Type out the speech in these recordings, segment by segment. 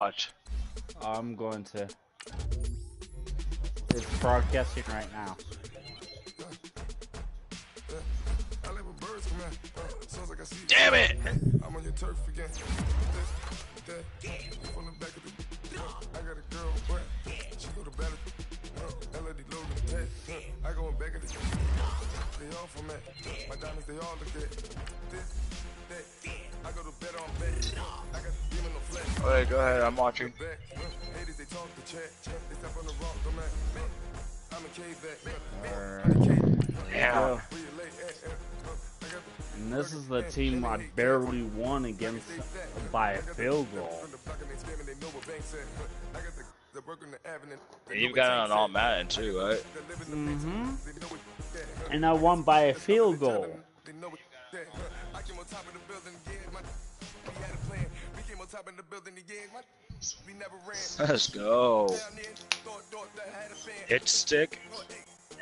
Watch. I'm going to. It's broadcasting right now. Damn it! I'm on your turf again. From the back of the I got a girl, but she go to battle. LD loading I go in back of the they all from that. My diamonds, they all look that. I go to bed on bed. I got the demon no flesh. Alright, go ahead, I'm watching. Haters, they talk the chat. They step on the rock, I'm a cave back. Yeah. And this is the team I barely won against by a field goal. And you've got it on all Madden too, right? Mm-hmm. And I won by a field goal. Let's go. Hit stick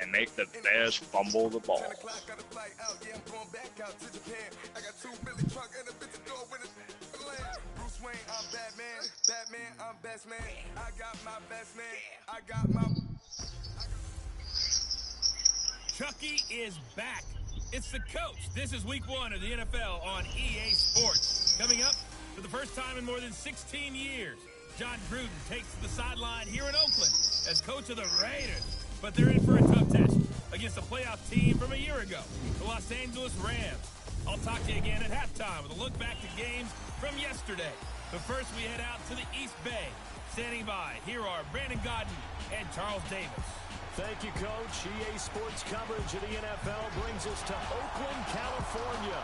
and make the Bears fumble the ball. Chucky is back. It's the coach. This is week 1 of the NFL on EA Sports. Coming up, for the first time in more than 16 years, John Gruden takes to the sideline here in Oakland as coach of the Raiders. But they're in for a tough test against a playoff team from a year ago, the Los Angeles Rams. I'll talk to you again at halftime with a look back to games from yesterday. But first, we head out to the East Bay. Standing by, here are Brandon Godden and Charles Davis. Thank you, Coach. EA Sports coverage of the NFL brings us to Oakland, California.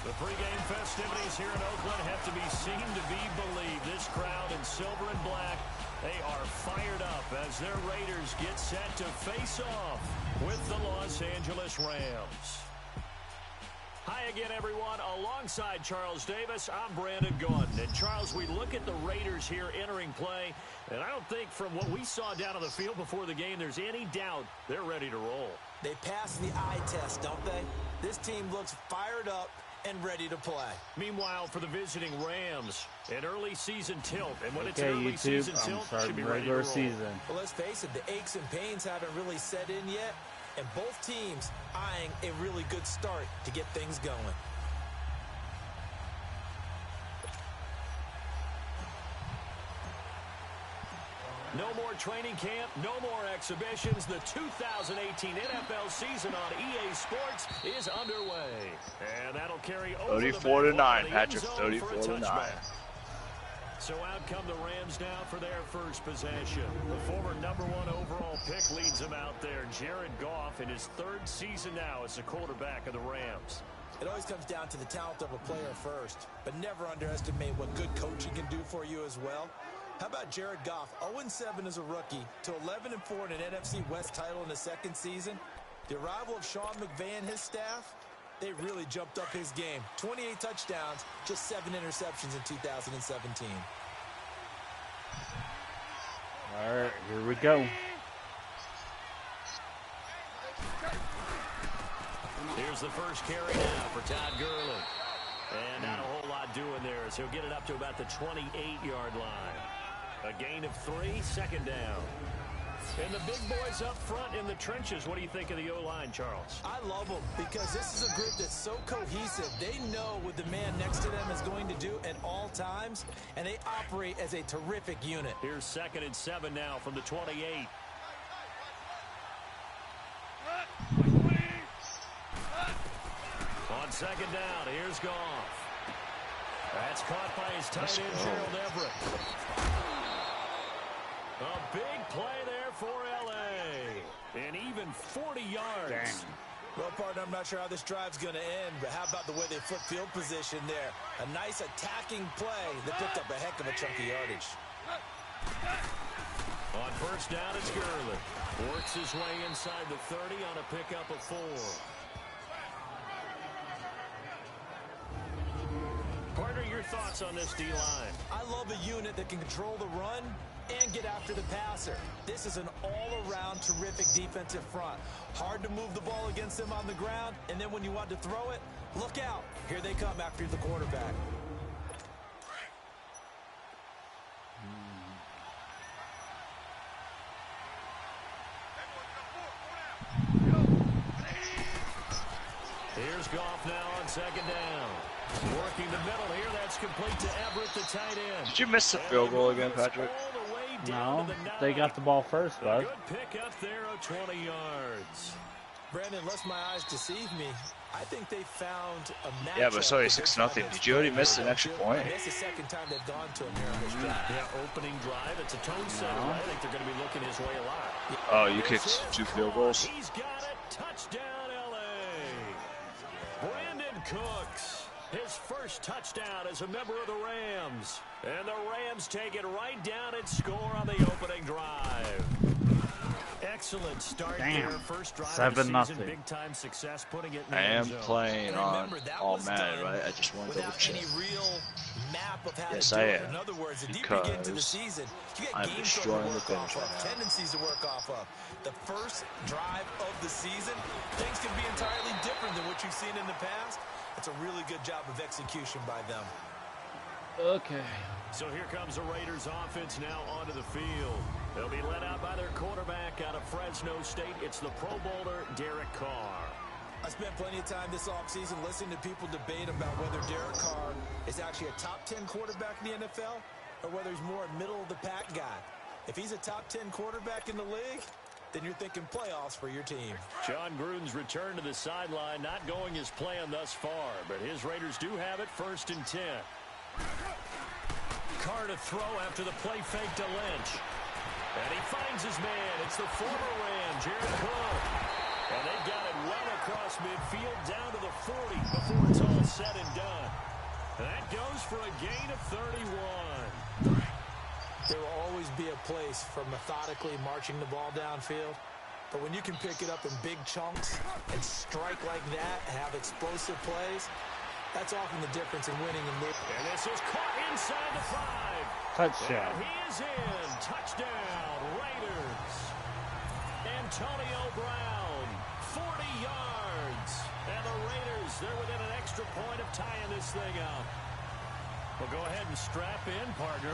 The pregame festivities here in Oakland have to be seen to be believed. This crowd in silver and black, they are fired up as their Raiders get set to face off with the Los Angeles Rams. Hi again, everyone. Alongside Charles Davis, I'm Brandon Gaudin. And Charles, we look at the Raiders here entering play, and I don't think from what we saw down on the field before the game, there's any doubt they're ready to roll. They pass the eye test, don't they? This team looks fired up and ready to play. Meanwhile, for the visiting Rams, an early season tilt. And when it's an early season tilt, should be ready to roll. Season. Well, let's face it, the aches and pains haven't really set in yet. And both teams eyeing a really good start to get things going. No more training camp, no more exhibitions. The 2018 NFL season on EA Sports is underway. And that'll carry over 34-9, Patrick, 34-9. So out come the Rams now for their first possession. The former #1 overall pick leads them out there. Jared Goff in his 3rd season now as the quarterback of the Rams. It always comes down to the talent of a player first, but never underestimate what good coaching can do for you as well. How about Jared Goff, 0-7 as a rookie to 11-4 in an NFC West title in his 2nd season? The arrival of Sean McVay and his staff, they really jumped up his game. 28 touchdowns, just 7 interceptions in 2017. All right, here we go. Here's the first carry now for Todd Gurley. And not a whole lot doing there as he'll get it up to about the 28-yard line. A gain of 3, 2nd down. And the big boys up front in the trenches. What do you think of the O-line, Charles? I love them because this is a group that's so cohesive. They know what the man next to them is going to do at all times, and they operate as a terrific unit. Here's 2nd and 7 now from the 28. On 2nd down, here's Goff. That's caught by his tight end, Gerald Everett. A big play there for L.A. And even 40 yards. Dang. Well, partner, I'm not sure how this drive's going to end, but how about the way they flip field position there? A nice attacking play that picked up a heck of a chunk of yardage. On 1st down, it's Gurley. Works his way inside the 30 on a pickup of 4. Partner, your thoughts on this D-line? I love a unit that can control the run and get after the passer. This is an all-around terrific defensive front. Hard to move the ball against them on the ground, and then when you want to throw it, look out. Here they come after the quarterback. Goff now on second down. Working the middle here. That's complete to Everett, the tight end. Did you miss the field goal again, Patrick? No, they got the ball first, bud. Good pick up there of 20 yards. Brandon, unless my eyes deceive me, I think they found a match. Yeah, but sorry, 6-0. Did you already miss an extra point? That's the second time they've gone to him here on this drive. Yeah, opening drive. It's a tone setter. I think they're going to be looking his way a lot. Oh, you kicked 2 field goals? He's got it. Touchdown, L.A. Brandon Cooks. His first touchdown as a member of the Rams. And the Rams take it right down and score on the opening drive. Excellent start there. First drive of the season, big time success, putting it in the end zone. Playing on All Madden, right? I just wanted to double check. Yes, I am. In other words, the deeper you get into the season, you get games to work off of, tendencies to work off of. The first drive of the season, things can be entirely different than what you've seen in the past. It's a really good job of execution by them. Okay. So here comes the Raiders offense now onto the field. They'll be led out by their quarterback out of Fresno State. It's the Pro Bowler, Derek Carr. I spent plenty of time this offseason listening to people debate about whether Derek Carr is actually a top 10 quarterback in the NFL or whether he's more a middle-of-the-pack guy. If he's a top 10 quarterback in the league, then you're thinking playoffs for your team. John Gruden's return to the sideline, not going as planned thus far, but his Raiders do have it 1st and 10. Carr to throw after the play fake to Lynch. And he finds his man. It's the former Ram, Jared Cook. And they got it well across midfield down to the 40 before it's all said and done. And that goes for a gain of 31. There will always be a place for methodically marching the ball downfield. But when you can pick it up in big chunks and strike like that and have explosive plays, that's often the difference in winning and losing. And this is caught inside the 5. Touchdown. And he is in. Touchdown, Raiders. Antonio Brown, 40 yards. And the Raiders, they're within an extra point of tying this thing up. Well, go ahead and strap in, partner.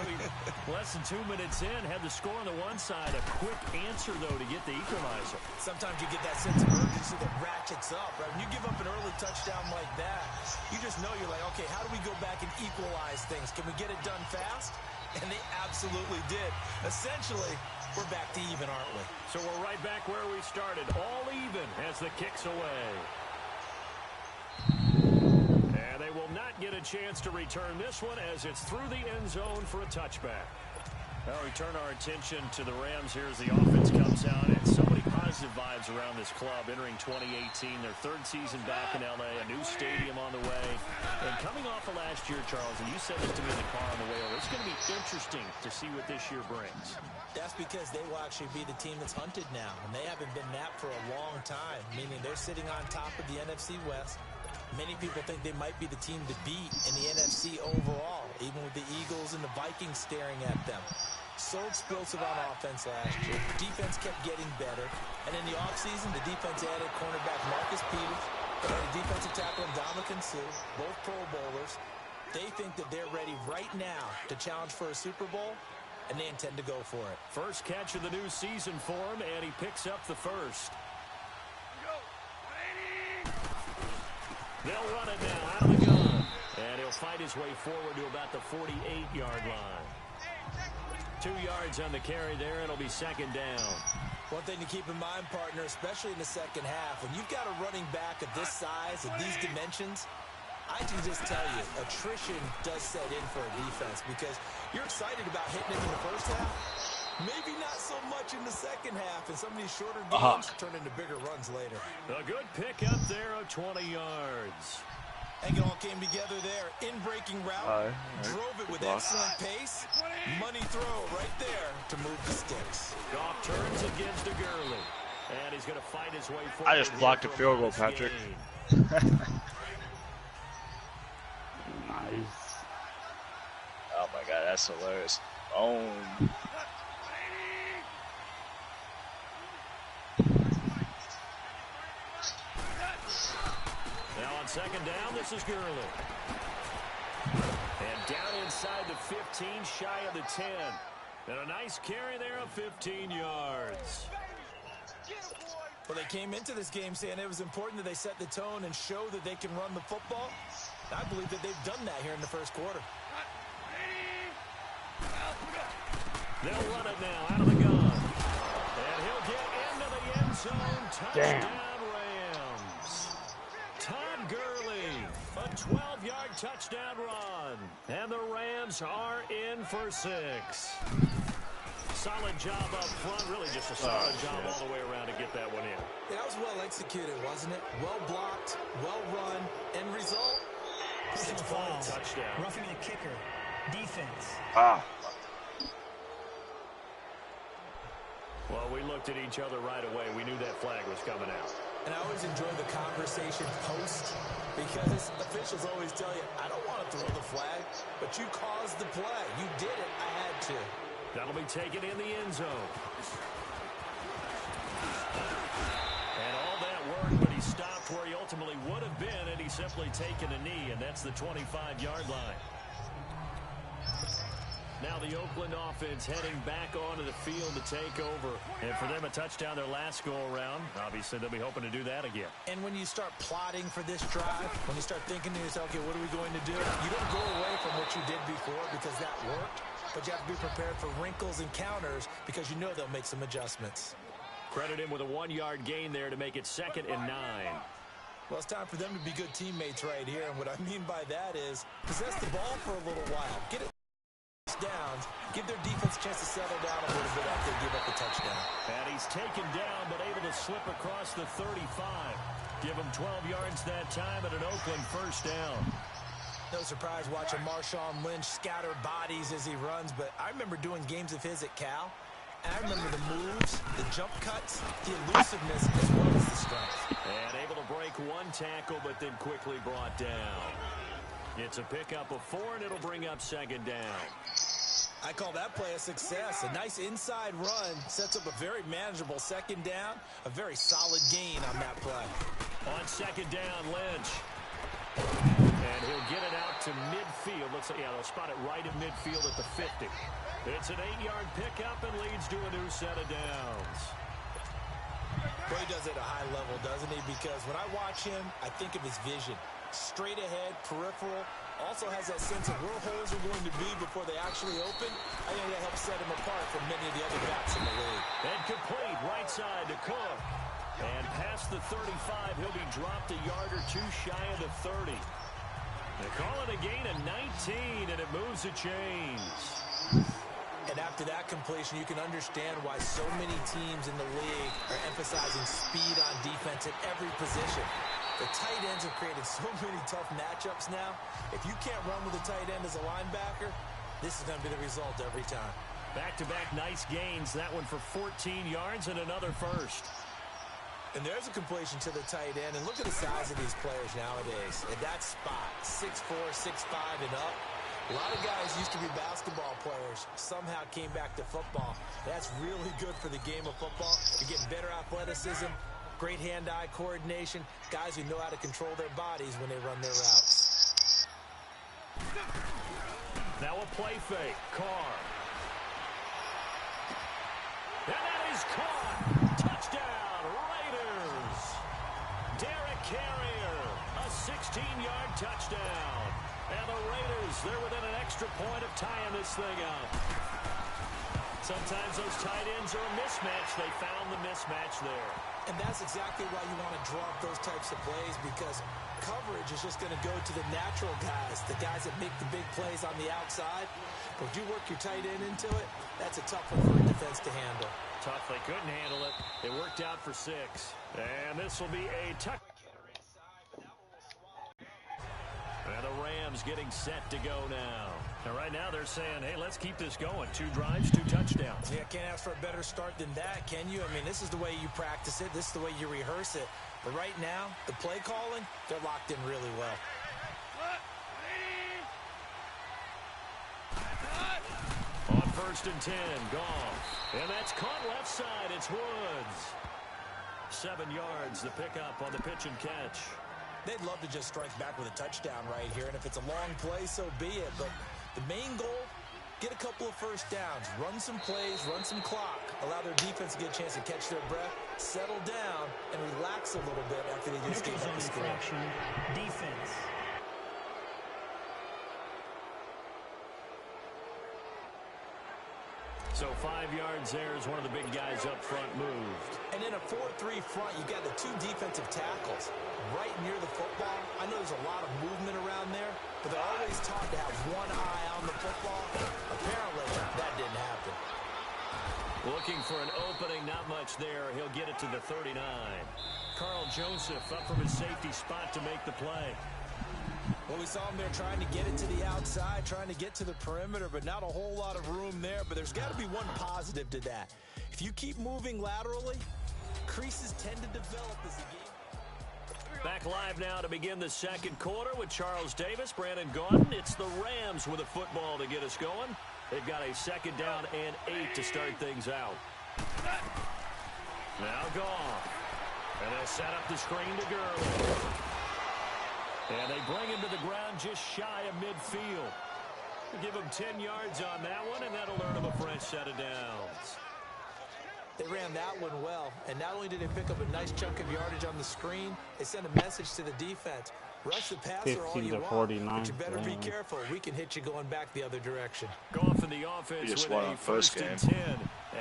Less than 2 minutes in, had the score on the one side. A quick answer, though, to get the equalizer. Sometimes you get that sense of urgency that ratchets up, right? When you give up an early touchdown like that, you just know you're like, okay, how do we go back and equalize things? Can we get it done fast? And they absolutely did. Essentially, we're back to even, aren't we? So we're right back where we started, all even as the kick's away. And they will not get a chance to return this one as it's through the end zone for a touchback. Well, we turn our attention to the Rams here as the offense comes out. And so many positive vibes around this club entering 2018. Their 3rd season back in L.A., a new stadium on the way. And coming off of last year, Charles, and you said this to me in the car on the way over, it's going to be interesting to see what this year brings. That's because they will actually be the team that's hunted now. And they haven't been that for a long time, meaning they're sitting on top of the NFC West. Many people think they might be the team to beat in the NFC overall, even with the Eagles and the Vikings staring at them. So explosive on offense last year. Defense kept getting better. And in the offseason, the defense added cornerback Marcus Peters. They had a defensive tackle in Dominican Sue, both Pro Bowlers. They think that they're ready right now to challenge for a Super Bowl, and they intend to go for it. First catch of the new season for him, and he picks up the first. They'll run it now out of the gun. And he'll fight his way forward to about the 48-yard line. 2 yards on the carry there, and it'll be second down. One thing to keep in mind, partner, especially in the second half, when you've got a running back of this size, of these dimensions, I can just tell you, attrition does set in for a defense because you're excited about hitting it in the first half. Maybe not so much in the second half, and some of these shorter games turn into bigger runs later. A good pickup there of 20 yards. And it all came together there. In-breaking route, drove it with excellent pace. Money throw right there to move the sticks. Goff turns against the Gurley. And he's going to fight his way forward. I just blocked a field goal, Patrick. Nice. Oh my god, that's hilarious. Oh. Now on second down, this is Gurley. And down inside the 15, shy of the 10. And a nice carry there of 15 yards. Well, they came into this game saying it was important that they set the tone and show that they can run the football. I believe that they've done that here in the first quarter. They'll run it now out of the gun. And he'll get into the end zone. Touchdown, Rams. Todd Gurley, a 12-yard touchdown run. And the Rams are in for 6. Solid job up front. Really just a solid job all the way around to get that one in. Yeah, that was well executed, wasn't it? Well blocked, well run. End result, 6 points. Touchdown. Roughing the kicker. Defense. Well, we looked at each other right away. We knew that flag was coming out. And I always enjoy the conversation post because officials always tell you, I don't want to throw the flag, but you caused the play. You did it. I had to. That'll be taken in the end zone. And all that work, but he stopped where he ultimately would have been, and he's simply taken a knee, and that's the 25-yard line. Now the Oakland offense heading back onto the field to take over. And for them, a touchdown their last go-around. Obviously, they'll be hoping to do that again. And when you start plotting for this drive, when you start thinking to yourself, okay, what are we going to do? You don't go away from what you did before because that worked. But you have to be prepared for wrinkles and counters because you know they'll make some adjustments. Credit him with a 1-yard gain there to make it 2nd and 9. Well, it's time for them to be good teammates right here. And what I mean by that is possess the ball for a little while. Get it downs. Give their defense a chance to settle down a little bit after they give up the touchdown. And he's taken down but able to slip across the 35. Give him 12 yards that time at an Oakland first down. No surprise watching Marshawn Lynch scatter bodies as he runs, but I remember doing games of his at Cal, and I remember the moves, the jump cuts, the elusiveness, as well as the strength. And able to break one tackle, but then quickly brought down. It's a pickup of 4, and it'll bring up 2nd down. I call that play a success. A nice inside run sets up a very manageable 2nd down, a very solid gain on that play. On 2nd down, Lynch. And he'll get it out to midfield. Looks like, yeah, they'll spot it right in midfield at the 50. It's an 8-yard pickup and leads to a new set of downs. Boy, he does it at a high level, doesn't he? Because when I watch him, I think of his vision. Straight ahead, peripheral. Also has that sense of where holes are going to be before they actually open. I think that helps set him apart from many of the other backs in the league. And complete right side to Cook. And past the 35, he'll be dropped a yard or two shy of the 30. They call it a gain of 19, and it moves the chains. And after that completion, you can understand why so many teams in the league are emphasizing speed on defense at every position. The tight ends have created so many tough matchups now. If you can't run with a tight end as a linebacker, this is going to be the result every time. Back-to-back nice gains. That one for 14 yards and another first. And there's a completion to the tight end. And look at the size of these players nowadays. At that spot, 6'4", 6'5", and up. A lot of guys used to be basketball players. Somehow came back to football. That's really good for the game of football. You're getting better athleticism, great hand-eye coordination, guys who know how to control their bodies when they run their routes. Now a play fake. Carr. And that is caught. Touchdown, Raiders. Derek Carrier, a 16-yard touchdown. And the Raiders, they're within an extra point of tying this thing up. Sometimes those tight ends are a mismatch. They found the mismatch there. And that's exactly why you want to draw up those types of plays, because coverage is just going to go to the natural guys, the guys that make the big plays on the outside. But if you work your tight end into it, that's a tough one for a defense to handle. Tough. They couldn't handle it. It worked out for 6. And this will be a touch. And the Rams getting set to go now. And right now they're saying, hey, let's keep this going. 2 drives, 2 touchdowns. Yeah, can't ask for a better start than that, can you? I mean, this is the way you practice it. This is the way you rehearse it. But right now, the play calling, they're locked in really well. On 1st and 10, Goff. And that's caught left side. It's Woods. 7 yards, the pickup on the pitch and catch. They'd love to just strike back with a touchdown right here, and if it's a long play, so be it. But the main goal get a couple of first downs, run some plays, run some clock, allow their defense to get a chance to catch their breath, settle down, and relax a little bit after they just gave up the score. Defense. So 5 yards there as one of the big guys up front moved. And in a 4-3 front, you got the two defensive tackles right near the football. I know there's a lot of movement around there, but they're always taught to have one eye on the football. Apparently, that didn't happen. Looking for an opening, not much there. He'll get it to the 39. Carl Joseph up from his safety spot to make the play. Well, we saw him there trying to get it to the outside, trying to get to the perimeter, but not a whole lot of room there. But there's got to be one positive to that. If you keep moving laterally, creases tend to develop as the game. Back live now to begin the second quarter with Charles Davis, Brandon Gaudin. It's the Rams with a football to get us going. They've got a second down and 8 to start things out. Now Goff. And they set up the screen to Gurley. And they bring him to the ground just shy of midfield. Give him 10 yards on that one, and that'll earn him a fresh set of downs. They ran that one well, and not only did they pick up a nice chunk of yardage on the screen, they sent a message to the defense. Rush the passer all you want, but you better be careful. We can hit you going back the other direction. Goff in the offense with a first and 10.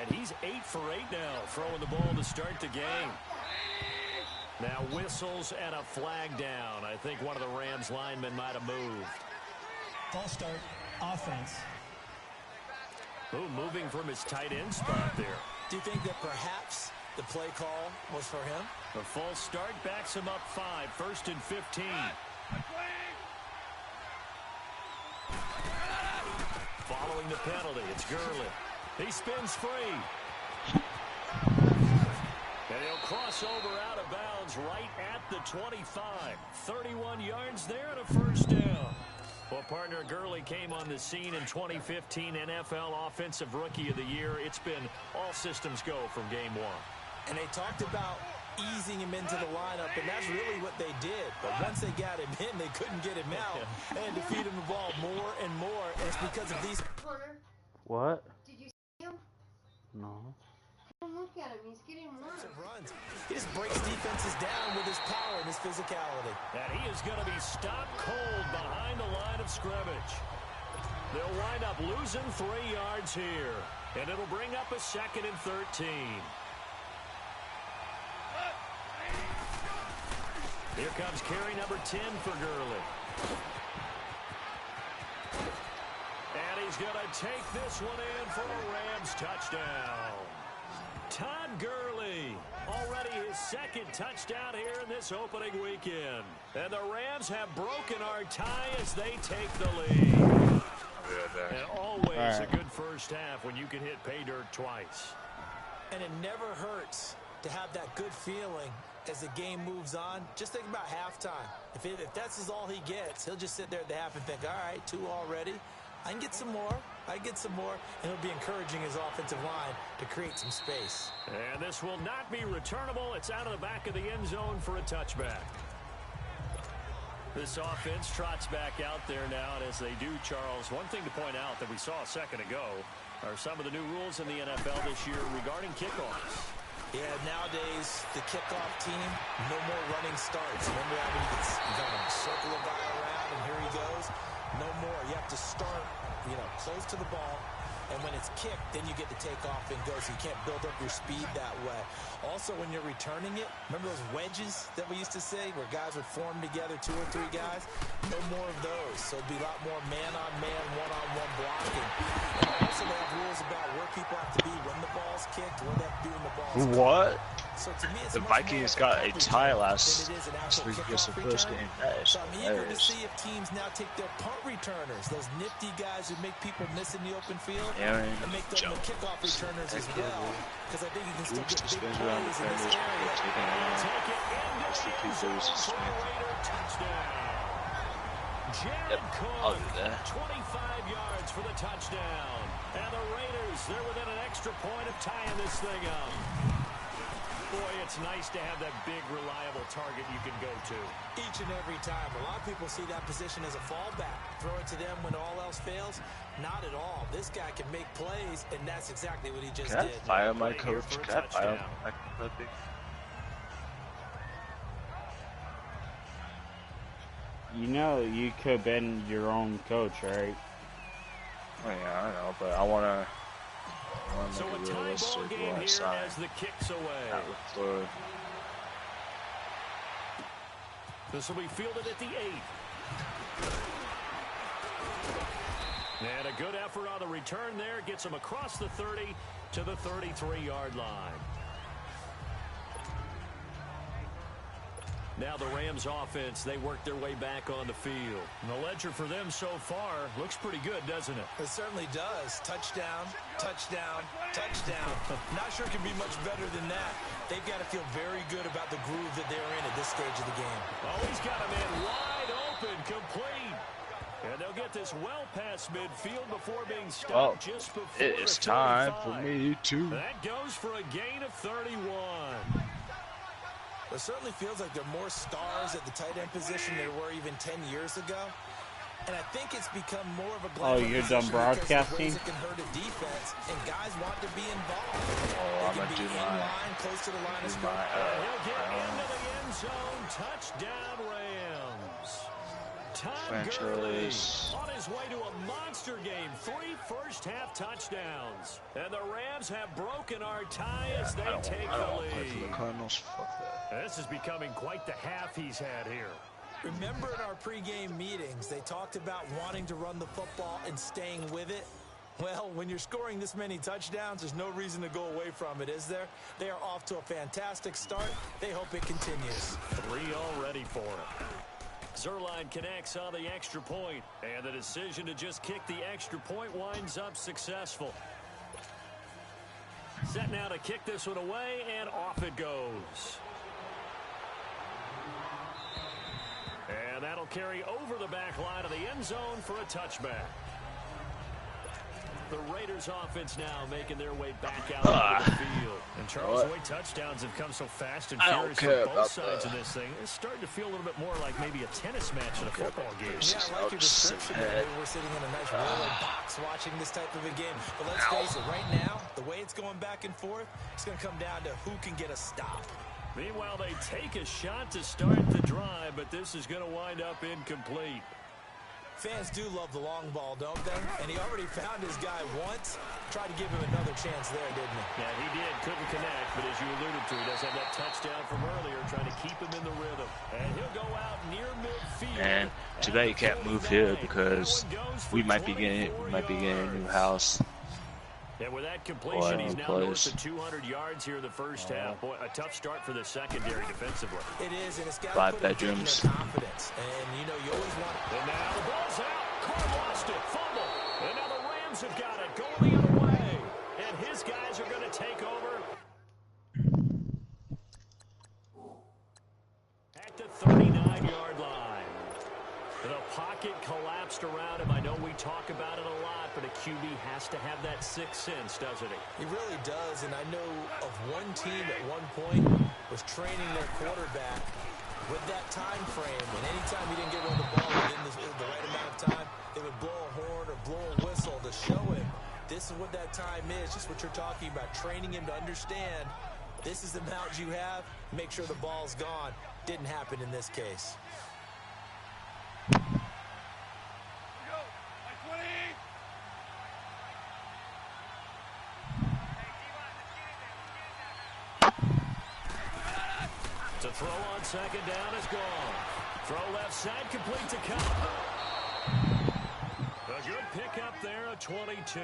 And he's 8 for 8 now, throwing the ball to start the game. Now whistles and a flag down. I think one of the Rams linemen might have moved. Ball start, offense. Ooh, moving from his tight end spot there. Do you think that perhaps the play call was for him? The false start backs him up 5, first and 15. Following the penalty, it's Gurley. He spins free. And he'll cross over out of bounds right at the 25. 31 yards there and a first down. Well, partner, Gurley came on the scene in 2015 NFL Offensive Rookie of the Year. It's been all systems go from game one. And they talked about easing him into the lineup, and that's really what they did. But once they got him in, they couldn't get him out and to feed him the ball more and more. And it's because of these. What? Did you see him? No. Look at him. He's getting runs. He just breaks defenses down with his power and his physicality. And he is going to be stopped cold behind the line of scrimmage. They'll wind up losing 3 yards here. And it'll bring up a second and 13. Here comes carry number 10 for Gurley. And he's going to take this one in for a Rams touchdown. Todd Gurley, already his second touchdown here in this opening weekend. And the Rams have broken our tie as they take the lead. And always a good first half when you can hit pay dirt twice. And it never hurts to have that good feeling as the game moves on. Just think about halftime. If that's all he gets, he'll just sit there at the half and think, all right, 2 already. I can get some more. I get some more. And he'll be encouraging his offensive line to create some space. And this will not be returnable. It's out of the back of the end zone for a touchback. This offense trots back out there now, and as they do, Charles, one thing to point out that we saw a second ago are some of the new rules in the NFL this year regarding kickoffs. Yeah, nowadays, the kickoff team, no more running starts. Remember that when you kind of circle a guy around and here he goes? No more. You have to start, close to the ball. And when it's kicked, then you get to take off and go, so you can't build up your speed that way. Also, when you're returning it, remember those wedges that we used to say where guys would form together, 2 or 3 guys? No more of those. So it'd be a lot more man-on-man, one-on-one blocking. And also they have rules about where people have to be when the ball's kicked, where they have to be when the ball's kicked. What? So to me, it's the Vikings got a tie last week against the first game. So I'm eager to see if teams now take their punt returners, those nifty guys who make people miss in the open field, and make them the kickoff returners as well. Because I think you can still get big plays in this area. Take it into the end zone for a Raider touchdown. Jared Cook, 25 yards for the touchdown. And the Raiders, they're within an extra point of tying this thing up. boy, it's nice to have that big, reliable target you can go to. Each and every time. A lot of people see that position as a fallback. Throw it to them when all else fails. Not at all. This guy can make plays, and that's exactly what he just did. Can I fire my coach? Can I fire my coach? You know, you could have been your own coach, right? Oh, yeah, I know, but I want to so make a a tie realistic ball game here side. as the kick's away. This will be fielded at the 8. And a good effort on the return there. Gets him across the 30 to the 33-yard line. Now the Rams offense, they work their way back on the field. And the ledger for them so far looks pretty good, doesn't it? It certainly does. Touchdown, touchdown, touchdown. Not sure it can be much better than that. They've got to feel very good about the groove that they're in at this stage of the game. Oh, he's got a man wide open, complete. And they'll get this well past midfield before being stopped just before it's time for me to. That goes for a gain of 31. It certainly feels like there are more stars at the tight end position than there were even 10 years ago. And I think it's become more of a Oh, you're done broadcasting? It can hurt a defense, and guys want to be involved. Oh, I'm they can be in line, close to the line of scrimmage. He'll get into the end zone. Touchdown, Rams. Todd Gurley on his way to a monster game. 3 first-half touchdowns. And the Rams have broken our tie as they take the lead. The Cardinals, fuck that. This is becoming quite the half he's had here. Remember in our pregame meetings, they talked about wanting to run the football and staying with it? Well, when you're scoring this many touchdowns, there's no reason to go away from it, is there? They are off to a fantastic start. They hope it continues. 3 already for him. Zerline connects on the extra point, and the decision to just kick the extra point winds up successful. Set now to kick this one away, and off it goes. And that'll carry over the back line of the end zone for a touchback. The Raiders offense now making their way back out onto the field. And Charles, the way touchdowns have come so fast and furious on both sides of this thing, it's starting to feel a little bit more like maybe a tennis match than a football game. Yeah, I like your description. We're sitting in a nice roller box watching this type of a game. But let's face it, right now, the way it's going back and forth, it's going to come down to who can get a stop. Meanwhile, they take a shot to start the drive, but this is going to wind up incomplete. Fans do love the long ball, don't they? And he already found his guy once. Tried to give him another chance there, didn't he? Yeah, he did. Couldn't connect, but as you alluded to, he does have that touchdown from earlier, trying to keep him in the rhythm. And he'll go out near midfield. And today you can't move here because we might be getting a new house. And with that completion, he's now north of 200 yards here in the first half. Boy, a tough start for the secondary defensively. It is, and it's got 5 bedrooms. Confidence. And, you know, you always want... And now the ball's out. Carr lost it. Fumble. And now the Rams have got it. Going the other way. And his guys are going to take over at the 39-yard line. The pocket collapsed around him. I know we talk about it a lot, but a QB has to have that sixth sense, doesn't he? He really does, and I know of one team at one point was training their quarterback with that time frame, and anytime he didn't get rid of the ball within the right amount of time, they would blow a horn or blow a whistle to show him this is what that time is, just what you're talking about, training him to understand this is the amount you have, make sure the ball's gone. Didn't happen in this case. To throw on second down is gone. Throw left side, complete to Cobb. A good pickup there, a 22.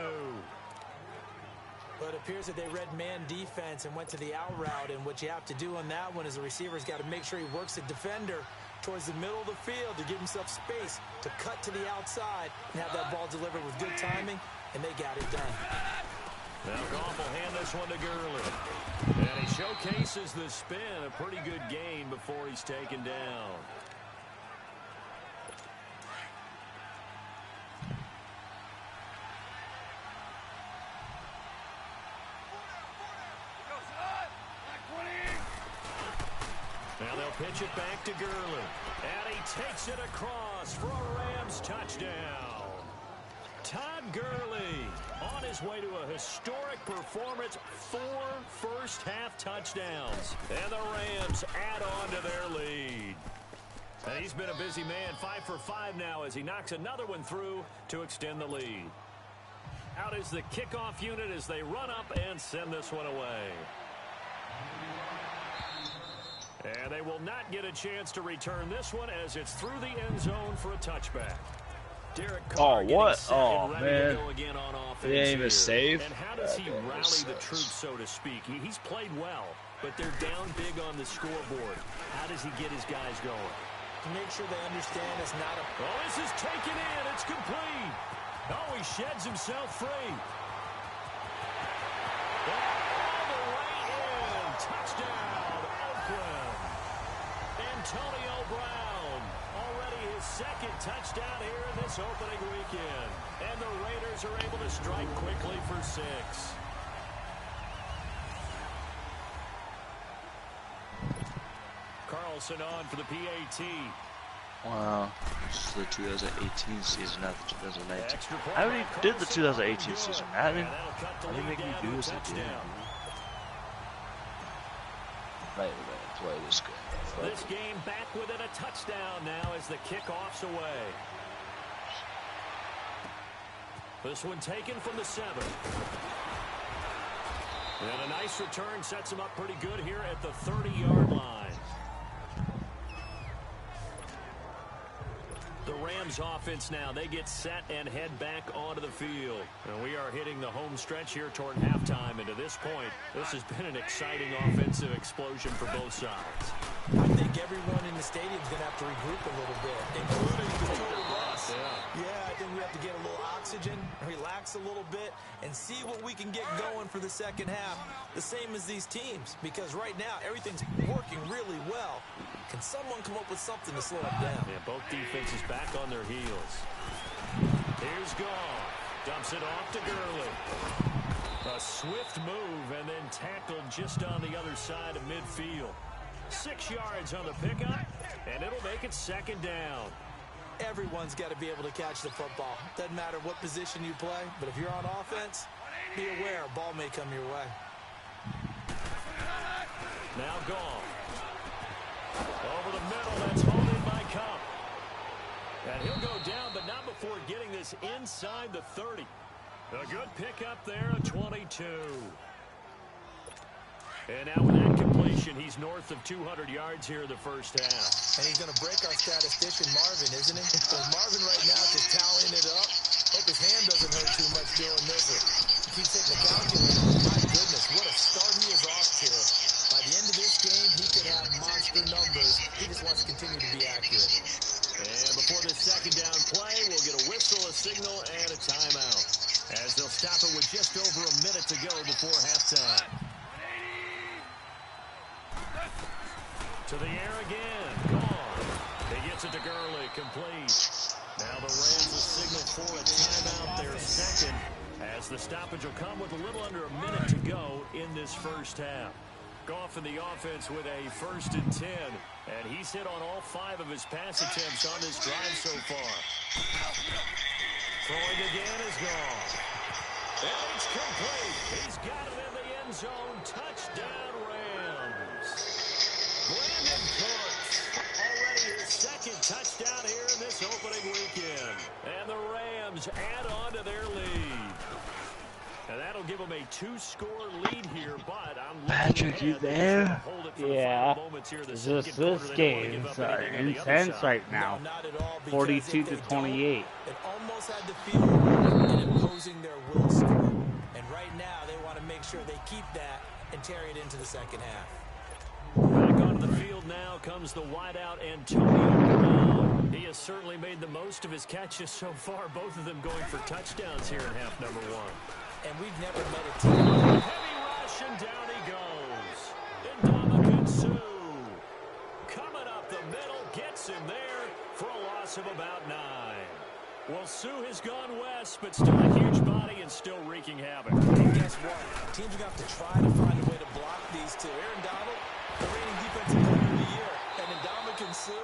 But it appears that they read man defense and went to the out route, and what you have to do on that one is the receiver's got to make sure he works the defender towards the middle of the field to give himself space to cut to the outside and have that ball delivered with good timing, and they got it done. Now Goff will hand this one to Gurley. And he showcases the spin, a pretty good gain before he's taken down. Now they'll pitch it back to Gurley. And he takes it across for a Rams touchdown. Todd Gurley on his way to a historic performance, 4 first-half touchdowns. And the Rams add on to their lead. And he's been a busy man, 5 for 5 now as he knocks another one through to extend the lead. Out is the kickoff unit as they run up and send this one away. And they will not get a chance to return this one as it's through the end zone for a touchback. Derek Carr what? Set Oh, and ready man. to go again on offense. He didn't even save. And how does he rally the troops, so to speak? He's played well, but they're down big on the scoreboard. How does he get his guys going? To make sure they understand it's not a... Oh, this is taken in. It's complete. Oh, he sheds himself free. All the way in. Touchdown, Oakland. Antonio Brown, already his second touchdown here in this opening weekend. And the Raiders are able to strike quickly for 6. Carlson on for the PAT. Wow, this is the 2018 season, not the 2019. I already did the 2018 season, Madden. Why do you make me do this again? Right, we're gonna play this game. This game back within a touchdown now as the kickoff's away. This one taken from the 7. And a nice return sets him up pretty good here at the 30-yard line. The Rams offense now, they get set and head back onto the field. And we are hitting the home stretch here toward halftime. And to this point, this has been an exciting offensive explosion for both sides. I think everyone in the stadium is going to have to regroup a little bit, including the total bus. Yeah, I think we have to get a little oxygen, relax a little bit, and see what we can get going for the second half, the same as these teams. Because right now, everything's working really well. Can someone come up with something to slow it down? Yeah, both defenses back on their heels. Here's Goff. Dumps it off to Gurley. A swift move and then tackled just on the other side of midfield. 6 yards on the pickup, and it'll make it second down. Everyone's got to be able to catch the football. Doesn't matter what position you play, but if you're on offense, be aware a ball may come your way. Now Goff. Over the middle, that's hauled in by Cup. And he'll go down, but not before getting this inside the 30. A good pickup there, a 22. And now with that completion, he's north of 200 yards here in the first half. And he's going to break our statistician, Marvin, isn't he? So Marvin right now just tallying it up. Hope his hand doesn't hurt too much doing this. He keeps hitting the calculator. My goodness, what a start he is off to. By the end of this game, he could have monster numbers. He just wants to continue to be accurate. And before this second down play, we'll get a whistle, a signal, and a timeout. As they'll stop it with just over a minute to go before halftime. To the air again. Gone. He gets it to Gurley. Complete. Now the Rams will signal for a timeout, their second, as the stoppage will come with a little under a minute to go in this first half. Goff in the offense with a 1st and 10, and he's hit on all 5 of his pass attempts on this drive so far. Throwing again is gone. And it's complete. He's got it in the end zone. Touchdown, Rams. Brandon Cooks, already his second touchdown here in this opening weekend. And the Rams add on to their lead. And that'll give them a 2-score lead here, but I'm Patrick, you there? Yeah. This game's intense right now. 42 to 28. It almost had the feel in imposing their will score. And right now, they want to make sure they keep that and carry it into the second half. Back onto the field now comes the wideout Antonio Brown. He has certainly made the most of his catches so far, both of them going for touchdowns here in half number 1. And we've never met a team. Heavy rush, and down he goes. Ndamukong Suh coming up the middle, gets him there for a loss of about 9. Well, Suh has gone west, but still a huge body and still wreaking havoc. And guess what? Teams are going to have to try to find a way to block these two. Aaron Donald, the reigning defensive player of the year. pursue,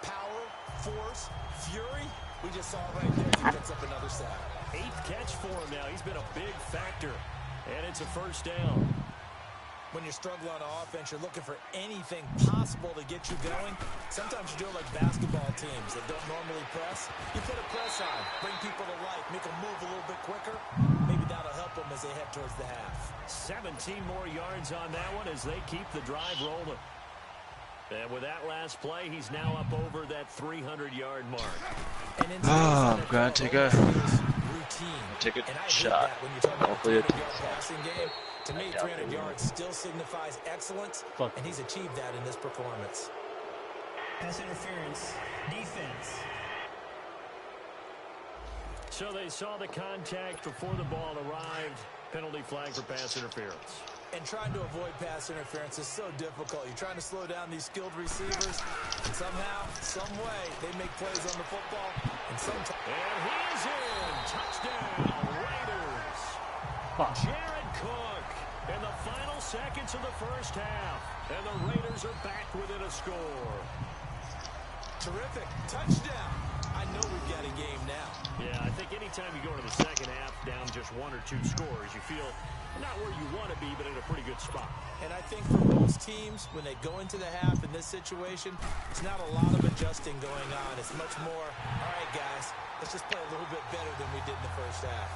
power, force, fury. We just saw it right there as he picks up another sack. 8th catch for him now. He's been a big factor. And it's a first down. When you're struggling on offense, you're looking for anything possible to get you going. Sometimes you do it like basketball teams that don't normally press. You put a press on, bring people to life, make them move a little bit quicker. Maybe that'll help them as they head towards the half. 17 more yards on that one as they keep the drive rolling. And with that last play, he's now up over that 300-yard mark. I'm going to take a shot. Hopefully it passing game. To me, 300 yards still signifies excellence, and he's achieved that in this performance. Pass interference. Defense. So they saw the contact before the ball arrived. Penalty flag for pass interference. And trying to avoid pass interference is so difficult. You're trying to slow down these skilled receivers, and somehow, some way, they make plays on the football. And sometimes. And he's in. Touchdown, Raiders. Jared Cook in the final seconds of the first half. And the Raiders are back within a score. Terrific. Touchdown. I know we've got a game now. Yeah, I think anytime you go into the second half down just 1 or 2 scores, you feel not where you want to be, but in a pretty good spot. And I think for most teams, when they go into the half in this situation, it's not a lot of adjusting going on. It's much more, all right, guys, let's just play a little bit better than we did in the first half.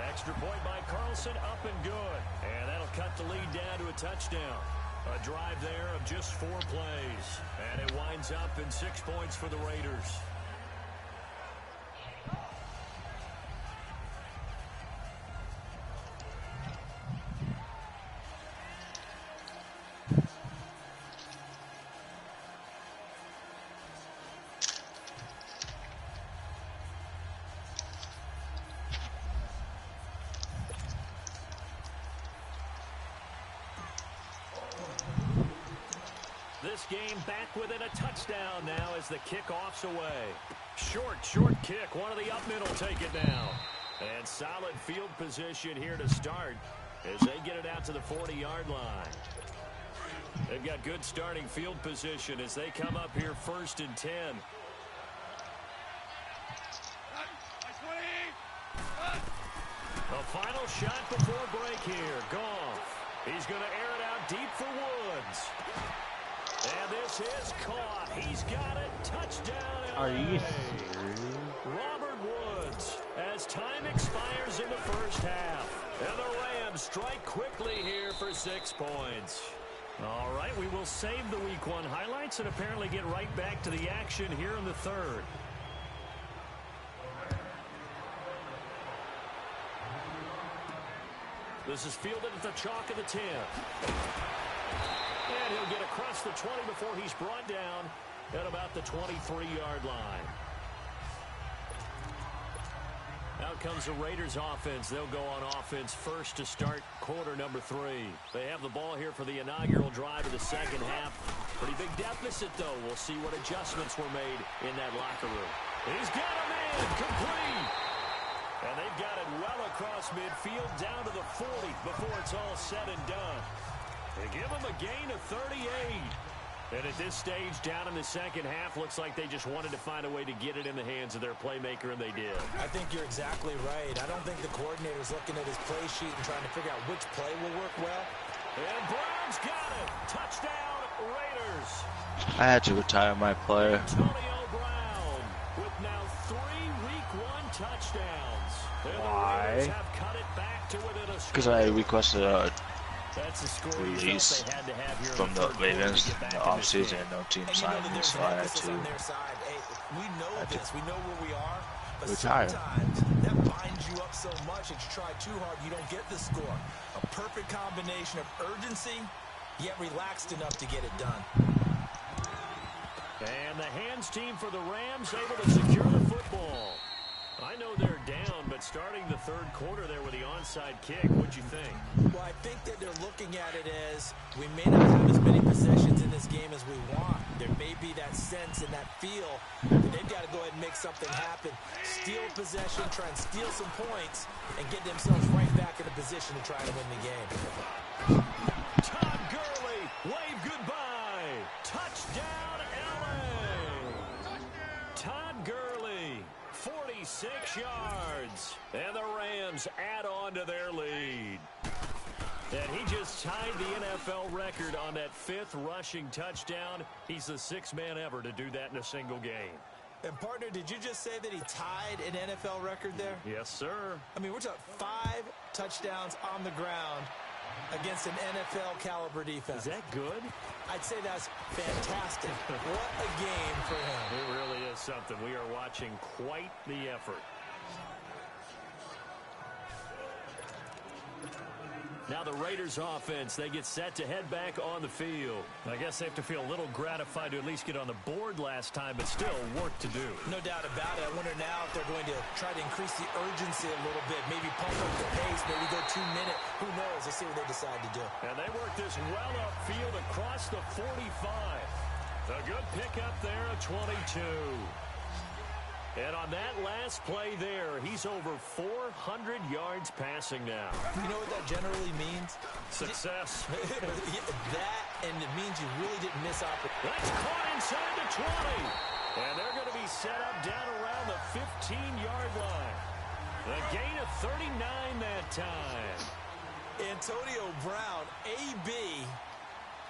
Extra point by Carlson, up and good. And that'll cut the lead down to a touchdown. A drive there of just 4 plays. And it winds up in 6 points for the Raiders. This game back within a touchdown now as the kickoff's away. Short kick. One of the up middle take it down. And solid field position here to start as they get it out to the 40-yard line. They've got good starting field position as they come up here 1st and 10. A final shot before break here. Goff. He's going to air it out deep for Woods. And this is caught. He's got it. Touchdown, LA. Are you serious? Robert Woods as time expires in the first half. And the Rams strike quickly here for 6 points. All right, we will save the Week 1 highlights and apparently get right back to the action here in the third. This is fielded at the chalk of the 10. And he'll get across the 20 before he's brought down at about the 23-yard line. Out comes the Raiders offense. They'll go on offense first to start quarter number 3. They have the ball here for the inaugural drive of the second half. Pretty big deficit, though. We'll see what adjustments were made in that locker room. He's got a man complete. And they've got it well across midfield down to the 40 before it's all said and done. They give him a gain of 38. And at this stage, down in the second half, looks like they just wanted to find a way to get it in the hands of their playmaker, and they did. I think you're exactly right. I don't think the coordinator's looking at his play sheet and trying to figure out which play will work well. And Brown's got it. Touchdown, Raiders. I had to retire my player. Antonio Brown with now 3 Week 1 touchdowns. And Why? the Raiders have cut it back to within a score. Because I requested a That's the score release they had to have here from the Ravens in the offseason, and no team And you know signed that me, there's so I had emphasis to on their side. Hey, we know this. We know where we are. But retire. sometimes that binds you up so much that you try too hard, you don't get the score. A perfect combination of urgency, yet relaxed enough to get it done. And the hands team for the Rams able to secure the football. I know they're down, but starting the third quarter there with the onside kick, what'd you think? Well, I think that they're looking at it as we may not have as many possessions in this game as we want. There may be that sense and that feel that they've got to go ahead and make something happen. Steal possession, try and steal some points, and get themselves right back in a position to try to win the game. Todd Gurley, wave goodbye. Touchdown, LA. 6 yards. And the Rams add on to their lead. And he just tied the NFL record on that 5th rushing touchdown. He's the 6th man ever to do that in a single game. And, partner, did you just say that he tied an NFL record there? Yes, sir. I mean, we're talking 5 touchdowns on the ground against an NFL-caliber defense. Is that good? I'd say that's fantastic. What a game for him. It really is something. We are watching quite the effort. Now the Raiders offense, they get set to head back on the field. I guess they have to feel a little gratified to at least get on the board last time, but still work to do. No doubt about it. I wonder now if they're going to try to increase the urgency a little bit, maybe pump up the pace, maybe go 2 minute. Who knows? Let's see what they decide to do. And they work this well upfield across the 45. A good pickup there of 22. And on that last play there, he's over 400 yards passing now. You know what that generally means? Success. That, and it means you really didn't miss opportunity. That's caught inside the 20. And they're going to be set up down around the 15-yard line. A gain of 39 that time. Antonio Brown, AB,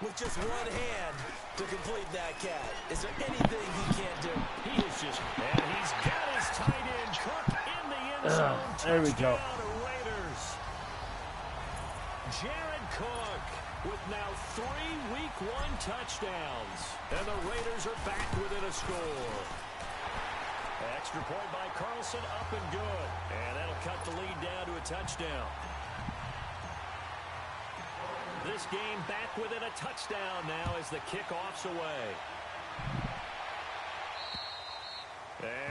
with just one hand to complete that catch. Is there anything he can't do? He is just, and he's got his tight end Cook in the end zone. There we go. Raiders. Jared Cook with now 3 Week 1 touchdowns. And the Raiders are back within a score. Extra point by Carlson, up and good. And that'll cut the lead down to a touchdown. This game back within a touchdown now as the kickoff's away.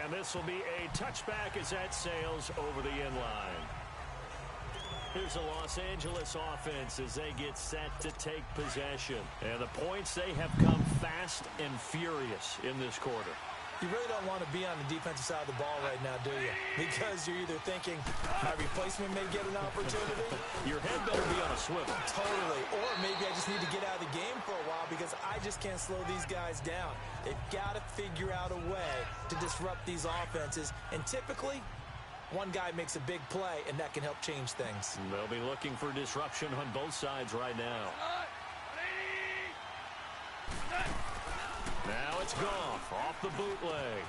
And this will be a touchback as that sails over the end line. Here's the Los Angeles offense as they get set to take possession. And the points, they have come fast and furious in this quarter. You really don't want to be on the defensive side of the ball right now, do you? Because you're either thinking, my replacement may get an opportunity. Your head better be on a swivel. Totally. Or maybe I just need to get out of the game for a while because I just can't slow these guys down. They've got to figure out a way to disrupt these offenses. And typically, one guy makes a big play, and that can help change things. They'll be looking for disruption on both sides right now. Now it's Goff off the bootleg.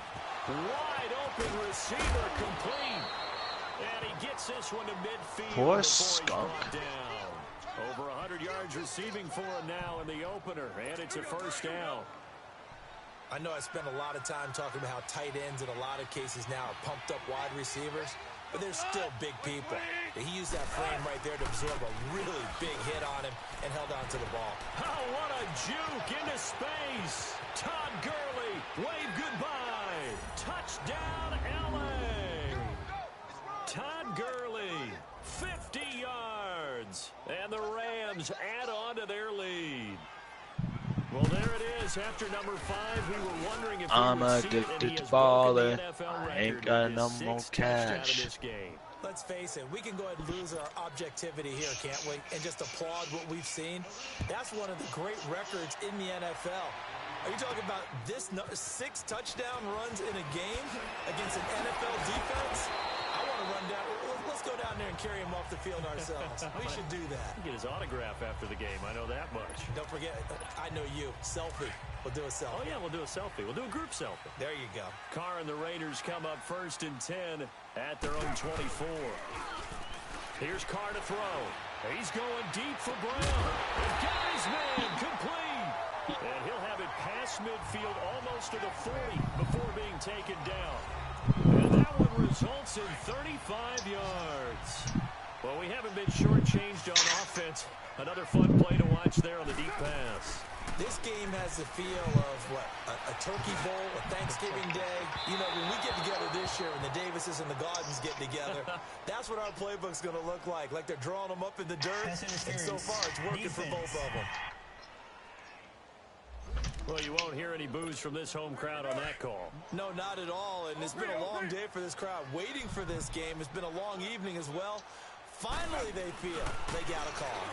Wide open receiver complete. And he gets this one to midfield. Poor skunk. Down. Over 100 yards receiving for him now in the opener. And it's a first down. I know I spent a lot of time talking about how tight ends in a lot of cases now are pumped up wide receivers, but they're still big people. He used that frame right there to absorb a really big hit on him and held on to the ball. Oh, what a juke into space. Todd Gurley, wave goodbye. Touchdown, L.A. Todd Gurley, 50 yards. And the Rams add on to their lead. Well, there it is. After number 5, we were wondering if I'm addicted to balling. I ain't got no more cash. Let's face it, we can go ahead and lose our objectivity here, can't we? And just applaud what we've seen. That's one of the great records in the NFL. Are you talking about this 6 touchdown runs in a game against an NFL defense? I want to run down. Let's go down there and carry him off the field ourselves. We should do that. Get his autograph after the game. I know that much. Don't forget, I know you. Selfie. We'll do a selfie. Oh, yeah, we'll do a selfie. We'll do a group selfie. There you go. Carr and the Raiders come up 1st and 10 at their own 24. Here's Carr to throw. He's going deep for Brown. The guy's man complete. And he'll have it past midfield almost to the 40 before being taken down. And that one results in 35 yards. Well, we haven't been shortchanged on offense. Another fun play to watch there on the deep pass. This game has the feel of, what, a turkey bowl, a Thanksgiving day. You know, when we get together this year and the Davises and the Gardens get together, that's what our playbook's going to look like they're drawing them up in the dirt, and so far it's working for both of them. Well, you won't hear any boos from this home crowd on that call. No, not at all, and it's been a long day for this crowd waiting for this game. It's been a long evening as well. Finally, they feel they got a call.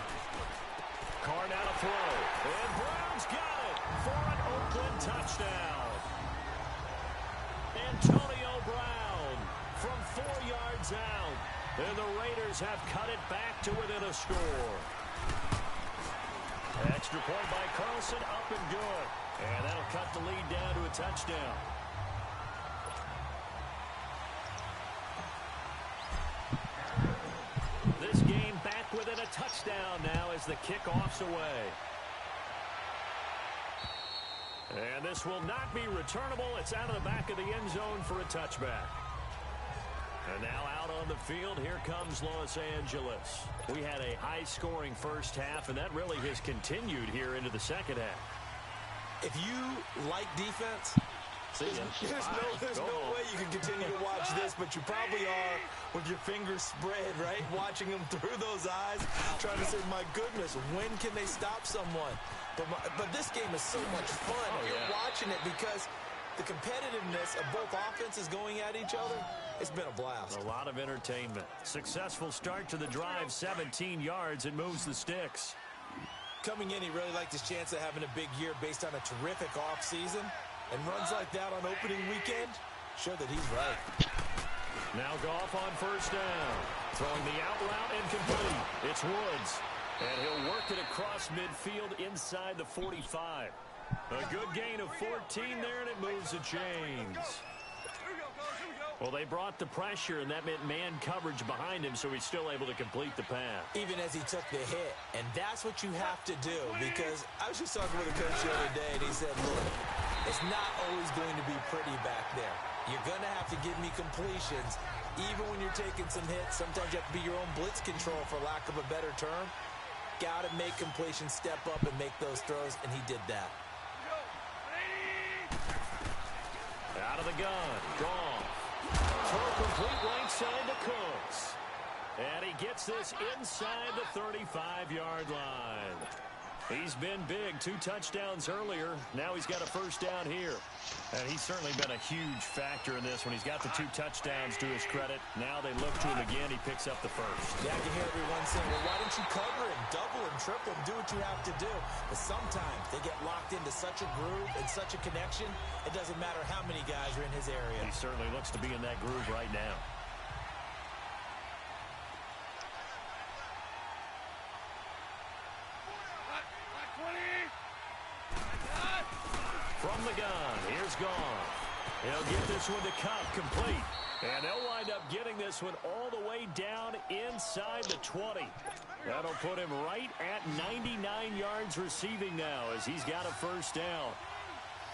Carr now to throw, and Brown's got it for an Oakland touchdown. Antonio Brown from yards out. And the Raiders have cut it back to within a score. Extra point by Carlson, up and good. And that'll cut the lead down to a touchdown. This game back within a touchdown now as the kickoff's away. And this will not be returnable. It's out of the back of the end zone for a touchback. And now out on the field, here comes Los Angeles. We had a high-scoring first half, and that really has continued here into the second half. If you like defense, there's no way you can continue to watch this, but you probably are with your fingers spread, right? Watching them through those eyes, trying to say, my goodness, when can they stop someone? But this game is so much fun. You're watching it because the competitiveness of both offenses going at each other, it's been a blast. A lot of entertainment. Successful start to the drive, 17 yards. It moves the sticks. Coming in, he really liked his chance of having a big year based on a terrific offseason. And runs like that on opening weekend show that he's right. Now Goff on first down. Throwing the out route incomplete. It's Woods. And he'll work it across midfield inside the 45. A good gain of 14 there, and it moves the chains. Well, they brought the pressure, and that meant man coverage behind him, so he's still able to complete the pass. Even as he took the hit. And that's what you have to do, because I was just talking with a coach the other day, and he said, look, it's not always going to be pretty back there. You're going to have to give me completions. Even when you're taking some hits, sometimes you have to be your own blitz control, for lack of a better term. Got to make completions, step up, and make those throws, and he did that. Out of the gun, gone. Throw complete right side to Cooks. And he gets this inside the 35-yard line. He's been big. 2 touchdowns earlier. Now he's got a first down here. And he's certainly been a huge factor in this when he's got the 2 touchdowns to his credit. Now they look to him again. He picks up the first. Yeah, I can hear everyone saying, well, why don't you cover him, double him, triple him, do what you have to do. But sometimes they get locked into such a groove and such a connection, it doesn't matter how many guys are in his area. He certainly looks to be in that groove right now. From the gun, here's Goff. He'll get this one to Cup, complete. And they'll wind up getting this one all the way down inside the 20. That'll put him right at 99 yards receiving now as he's got a first down.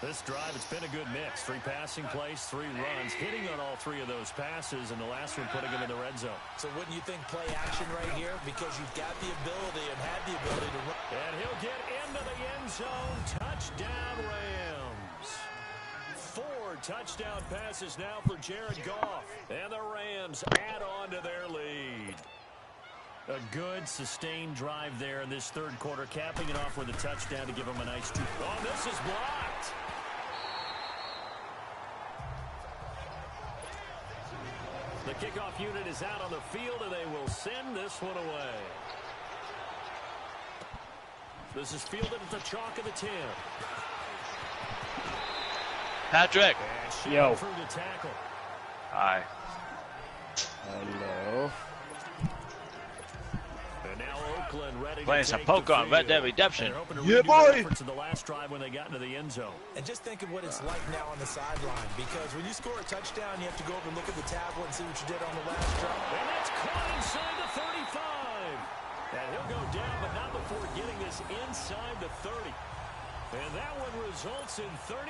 This drive, it's been a good mix. 3 passing plays, 3 runs, hitting on all 3 of those passes, and the last one putting him in the red zone. So wouldn't you think play action right here? Because you've got the ability and had the ability to run. And he'll get into the end zone. Touchdown, Rams. 4 touchdown passes now for Jared Goff. And the Rams add on to their lead. A good, sustained drive there in this third quarter, capping it off with a touchdown to give them a nice 2. Oh, this is blocked. The kickoff unit is out on the field, and they will send this one away. This is fielded at the chalk of the 10. Patrick. Yo. Through the tackle. Hi. Hello. And now Oakland ready Playing to some take poker the on Red Dead field. Redemption. They're hoping to Yeah, redo boy. their efforts in the last drive when they got into the end zone. And just think of what it's like now on the sideline, because when you score a touchdown, you have to go over and look at the tablet and see what you did on the last drive. And that's caught inside the 35. And he'll go down, but not before getting this inside the 30. And that one results in 35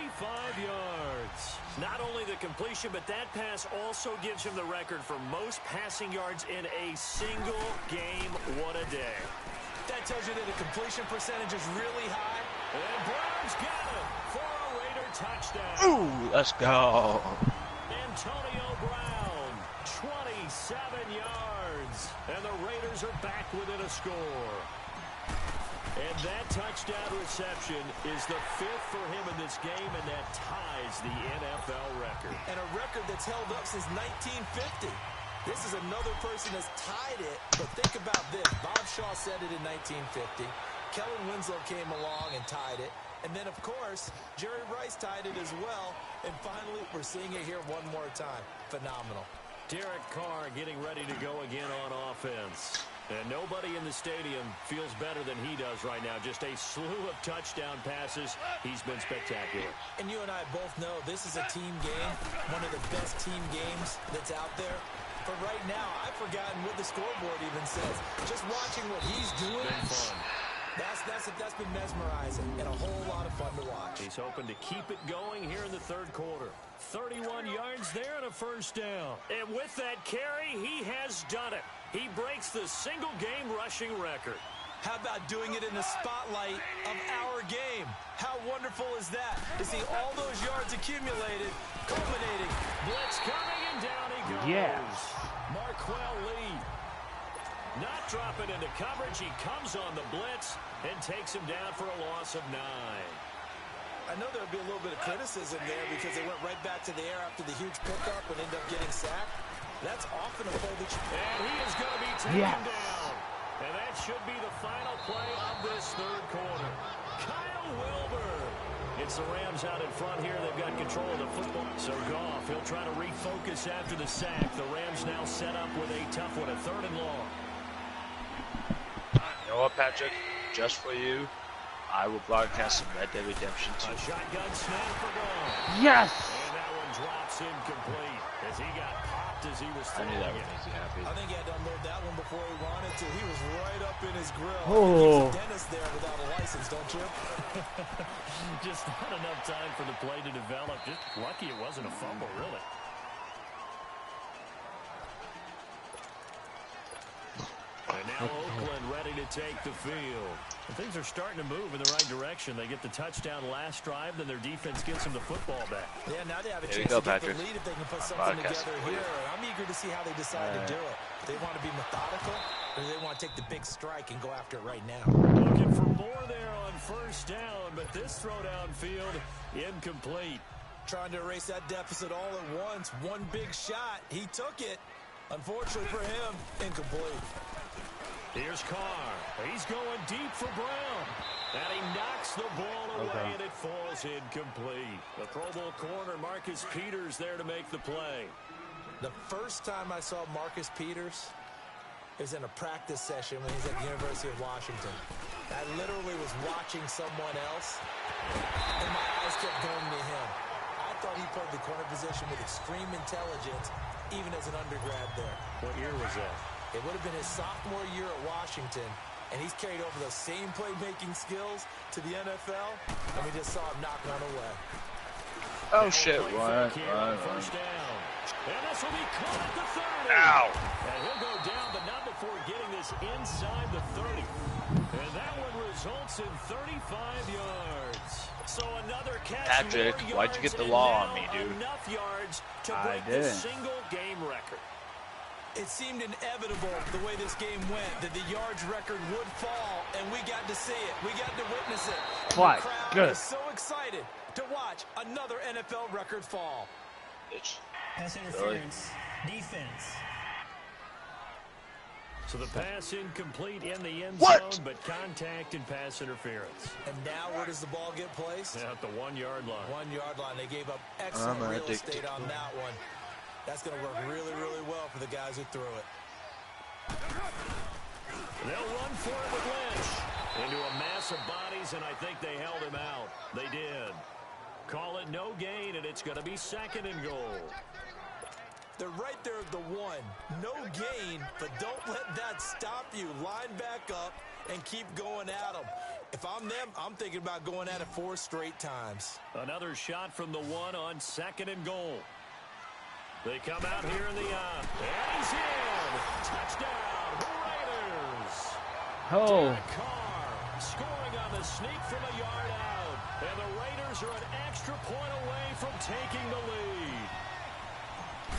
yards. Not only the completion, but that pass also gives him the record for most passing yards in a single game. What a day. That tells you that the completion percentage is really high. And Brown's got it for a Raider touchdown. Ooh, let's go. Antonio Brown, 27 yards. And the Raiders are back within a score. And that touchdown reception is the 5th for him in this game, and that ties the NFL record. And a record that's held up since 1950. This is another person that's tied it, but think about this. Bob Shaw said it in 1950. Kellen Winslow came along and tied it. And then, of course, Jerry Rice tied it as well. And finally, we're seeing it here one more time. Phenomenal. Derek Carr getting ready to go again on offense. And nobody in the stadium feels better than he does right now. Just a slew of touchdown passes. He's been spectacular. And you and I both know this is a team game, one of the best team games that's out there. But right now, I've forgotten what the scoreboard even says. Just watching what he's doing, Been fun. that's been mesmerizing and a whole lot of fun to watch. He's hoping to keep it going here in the third quarter. 31 yards there and a first down. And with that carry, he has done it. He breaks the single-game rushing record. How about doing it in the spotlight of our game? How wonderful is that to see all those yards accumulated, culminating. Blitz coming, and down he goes. Yes. Marquell Lee not dropping into coverage. He comes on the blitz and takes him down for a loss of 9. I know there'll be a little bit of criticism there because they went right back to the air after the huge pickup and ended up getting sacked. That's often a play that you... And he is going to be taken down. And that should be the final play of this third quarter. Kyle Wilbur. It's the Rams out in front here. They've got control of the football. So Goff, he'll try to refocus after the sack. The Rams now set up with a tough one, a 3rd and long. You know what, Patrick? Just for you, I will broadcast some Red Dead Redemption 2. A shotgun snap for Goff. Yes! And that one drops incomplete as he got popped as he was I throwing knew that would it. make you happy. I think he had to unload that one before he wanted to. He was right up in his grill. Oh. He's a dentist there without a license, don't you? Just not enough time for the play to develop. Just lucky it wasn't a fumble, really. And now Oakland ready to take the field. And things are starting to move in the right direction. They get the touchdown last drive, then their defense gets them the football back. Yeah, now they have a There you chance go, to get Patrick. the lead if they can put something together here. I'm eager to see how they decide to do it. Do they want to be methodical, or do they want to take the big strike and go after it right now? Looking for more there on first down, but this throw downfield incomplete. Trying to erase that deficit all at once. One big shot. He took it. Unfortunately for him, incomplete. Here's Carr. He's going deep for Brown. And he knocks the ball away, and it falls incomplete. The Pro Bowl corner, Marcus Peters, there to make the play. The first time I saw Marcus Peters is in a practice session when he's at the University of Washington. I literally was watching someone else, and my eyes kept going to him. I thought he played the corner position with extreme intelligence, even as an undergrad there. What year was that? It would have been his sophomore year at Washington, and he's carried over those same playmaking skills to the NFL, and we just saw him knock one away. Oh, shit. What? First down. And this will be caught at the 30. Ow. And he'll go down, but not before getting this inside the 30. And that one results in 35 yards. So another catch. Patrick, why'd you get the law on me, dude? Enough yards to I break the didn't. single game record. It seemed inevitable the way this game went that the yards record would fall, and we got to see it. We got to witness it. And What? the crowd Good. is so excited to watch another NFL record fall. Bitch. Pass interference. Defense. So the pass incomplete in the end What? zone, but contact and pass interference. And now where does the ball get placed? At the 1 yard line. 1 yard line. They gave up excellent I'm real addicted. estate on that one. That's going to work really, really well for the guys who threw it. They'll run for it with Lynch. Into a mass of bodies, and I think they held him out. They did. Call it no gain, and it's going to be 2nd and goal. They're right there at the 1. No gain, but don't let that stop you. Line back up and keep going at them. If I'm them, I'm thinking about going at it 4 straight times. Another shot from the 1 on 2nd and goal. They come out here in the and he's in. Touchdown, Raiders. Oh. Derek Carr scoring on the sneak from a yard out. And the Raiders are an extra point away from taking the lead.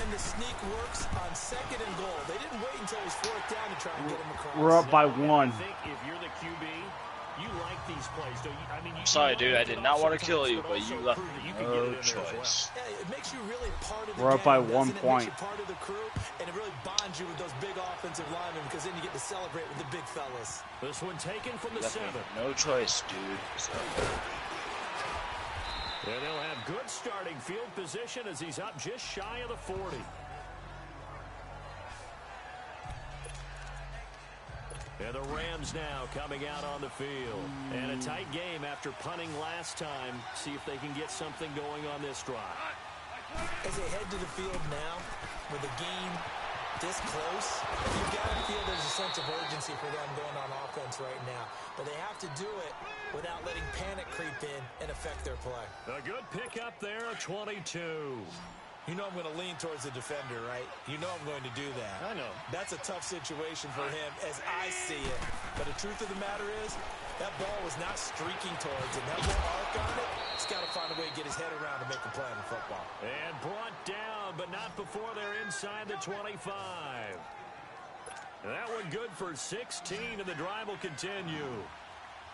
And the sneak works on 2nd and goal. They didn't wait until it was 4th down to try and get him across. We're up by 1. I think if you're the QB, you like these plays, don't you? I mean, Sorry, dude. I did not want to kill you, but you left prove that me you can get no it in there as well. choice. Yeah, it makes you really part of the We're game. up by 1 doesn't it? It point. makes you part of the crew, and it really bonds you with those big offensive linemen because then you get to celebrate with the big fellas. This one taken from the Left me 7. no choice, dude. So, And they'll have good starting field position as he's up just shy of the 40. And the Rams now coming out on the field. And a tight game after punting last time. See if they can get something going on this drive. As they head to the field now, with the game this close, you've got to feel there's a sense of urgency for them going on offense right now. But they have to do it without letting panic creep in and affect their play. A good pick up there, a 22. You know I'm going to lean towards the defender, right? You know I'm going to do that. I know. That's a tough situation for him as I see it. But the truth of the matter is, that ball was not streaking towards him. That little arc on it, he's got to find a way to get his head around to make a play on the football. And brought down, but not before they're inside the 25. That one good for 16, and the drive will continue.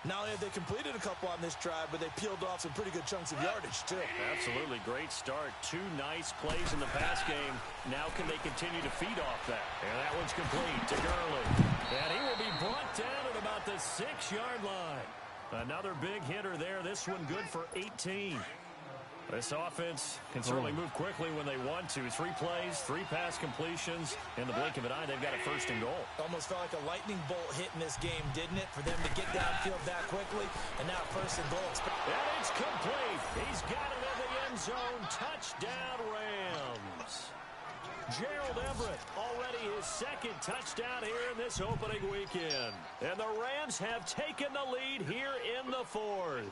Not only have they completed a couple on this drive, but they peeled off some pretty good chunks of yardage, too. Absolutely. Great start. 2 nice plays in the pass game. Now can they continue to feed off that? And that one's complete to Gurley. And he will be brought down at about the 6-yard line. Another big hitter there. This one good for 18. This offense can certainly move quickly when they want to. 3 plays, 3 pass completions. In the blink of an eye, they've got a 1st and goal. Almost felt like a lightning bolt hit in this game, didn't it? For them to get downfield that quickly, and now 1st and goal. And it's complete. He's got it in the end zone. Touchdown, Rams. Gerald Everett, already his 2nd touchdown here in this opening weekend. And the Rams have taken the lead here in the 4th.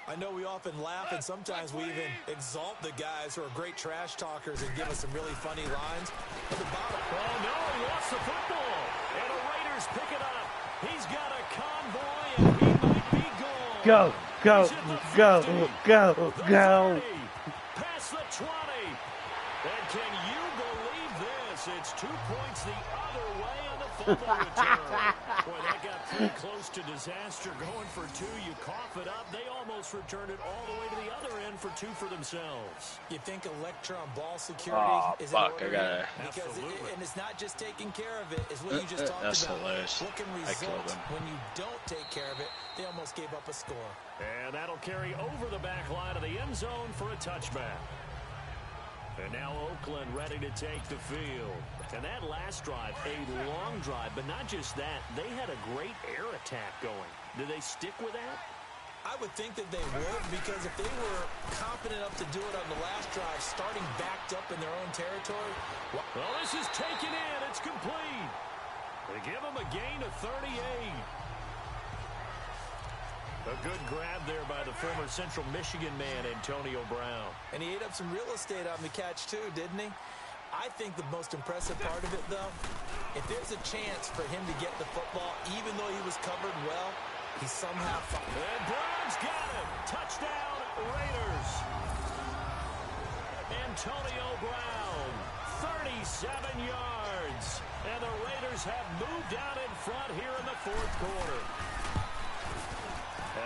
I know we often laugh, and sometimes we even exalt the guys who are great trash talkers and give us some really funny lines. But the bottom... Oh, no, he lost the football. And the Raiders pick it up. He's got a convoy, and he might be gone. Go, go, go, go, go. Past the 20. And can you believe this? It's 2 points the other way on the football return. Boy, that got pretty close to disaster. Going for 2, you cough it up. They almost returned it all the way to the other end for 2 for themselves. You think Electron ball security is in order? And it's not just taking care of it. It's what you just talked That's about. hilarious. What can result when you don't take care of it? They almost gave up a score. And that'll carry over the back line of the end zone for a touchback. And now Oakland ready to take the field. And that last drive, a long drive, but not just that. They had a great air attack going. Did they stick with that? I would think that they would, because if they were confident enough to do it on the last drive, starting backed up in their own territory. Well, this is taken in. It's complete. They give them a gain of 38. A good grab there by the former Central Michigan man, Antonio Brown. And he ate up some real estate on the catch, too, didn't he? I think the most impressive part of it, though, if there's a chance for him to get the football, even though he was covered well, he somehow... And Brown's got it. Touchdown, Raiders. Antonio Brown, 37 yards. And the Raiders have moved out in front here in the 4th quarter.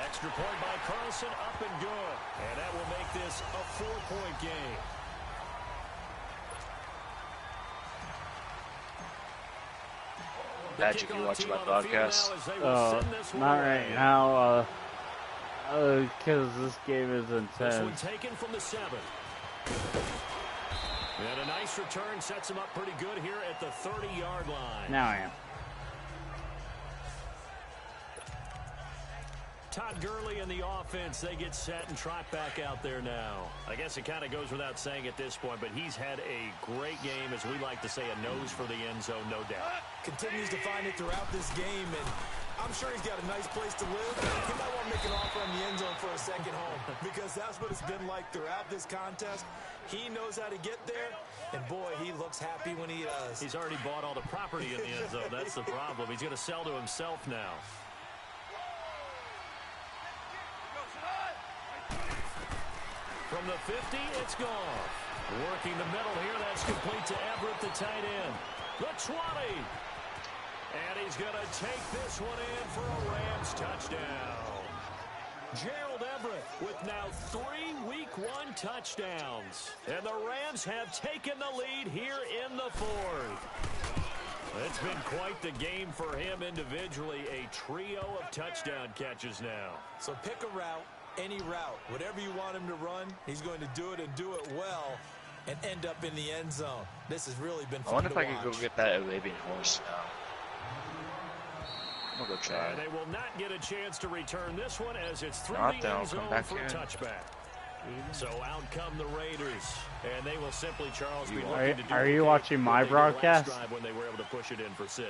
Extra point by Carlson, up and good. And that will make this a 4-point game. Patrick, you watching my broadcast? Not right now, because this game is intense. This one taken from the 7. And a nice return sets him up pretty good here at the 30-yard line. Now I am. Todd Gurley and the offense, they get set and trot back out there now. I guess it kind of goes without saying at this point, but he's had a great game, as we like to say, a nose for the end zone, no doubt. Continues to find it throughout this game, and I'm sure he's got a nice place to live. He might want to make an offer on the end zone for a second home, because that's what it's been like throughout this contest. He knows how to get there, and boy, he looks happy when he does. He's already bought all the property in the end zone. That's the problem. He's going to sell to himself now. From the 50, it's gone. Working the middle here, that's complete to Everett, the tight end. The 20. And he's going to take this one in for a Rams touchdown. Gerald Everett with now 3 Week 1 touchdowns. And the Rams have taken the lead here in the 4th. It's been quite the game for him individually. A trio of touchdown catches now. So pick a route. Any route, whatever you want him to run, he's going to do it and do it well and end up in the end zone. This has really been fun to watch. I wonder if I could go get that Arabian horse now. I'm gonna go try. And they will not get a chance to return this one as it's through Not the down, end come zone back for a in. touchback. So out come the Raiders, and they will simply, Charles, be Are- looking to do are you okay watching my what they did last broadcast? drive when they were able to push it in for 6.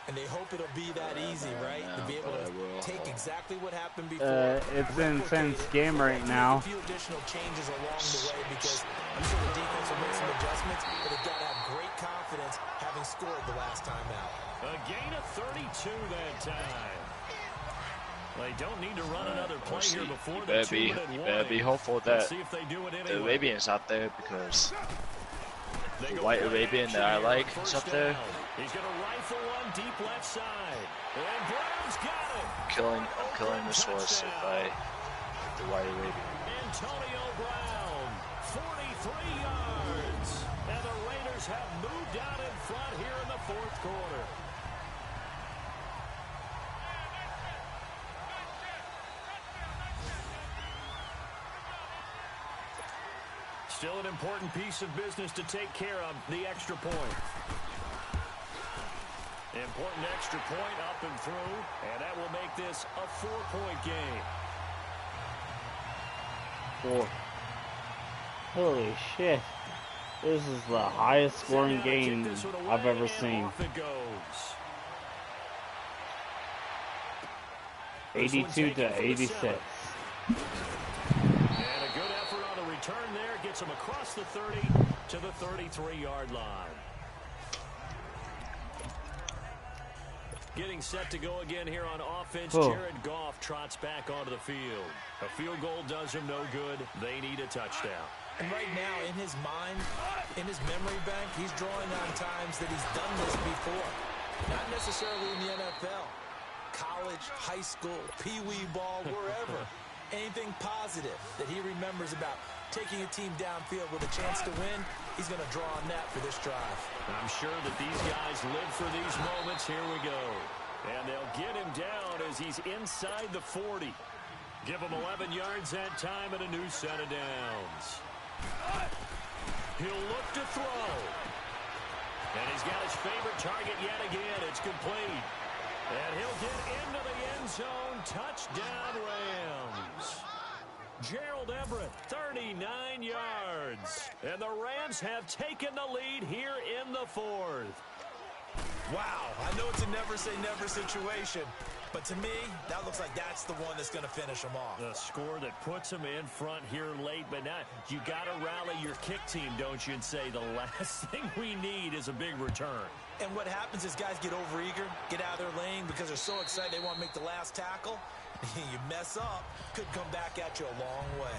And they hope it'll be that easy, right? To be able to take exactly what happened before. It's an intense replicate it, game right make now. a few additional changes along the way because I'm sure the defense will make some adjustments, but they've got to have great confidence having scored the last time out. A gain of 32 that time. They don't need to run another play here before the 2-minute You better be hopeful that see if they do it the anyway. Arabian's out there, because the white Arabian that I like is up there. He's going to rifle one deep left side. And Brown's got it. I'm killing this horse by the white Arabian. Antonio Brown, 43 yards. And the Raiders have moved out in front here in the fourth quarter. Still an important piece of business to take care of, the extra point. Important extra point up and through, and that will make this a 4-point game. 4. Holy shit. This is the highest scoring game I've ever seen. Off it goes. 82 to 86. And a good effort on the return there. Gets him across the 30 to the 33-yard line. Getting set to go again here on offense. Jared Goff trots back onto the field. A field goal does him no good. They need a touchdown. And right now, in his mind, in his memory bank, he's drawing on times that he's done this before. Not necessarily in the NFL. College, high school, pee-wee ball, wherever. Anything positive that he remembers about taking a team downfield with a chance to win, he's going to draw on that for this drive. I'm sure that these guys live for these moments. Here we go. And they'll get him down as he's inside the 40. Give him 11 yards that time and a new set of downs. He'll look to throw. And he's got his favorite target yet again. It's complete. And he'll get into the end zone. Touchdown, Rams. Gerald Everett, 39 yards. And the Rams have taken the lead here in the fourth. Wow, I know it's a never-say-never situation, but to me, that looks like that's the one that's going to finish them off. The score that puts them in front here late, but now you got to rally your kick team, don't you, and say the last thing we need is a big return. And what happens is guys get overeager, get out of their lane because they're so excited they want to make the last tackle. You mess up, could come back at you a long way.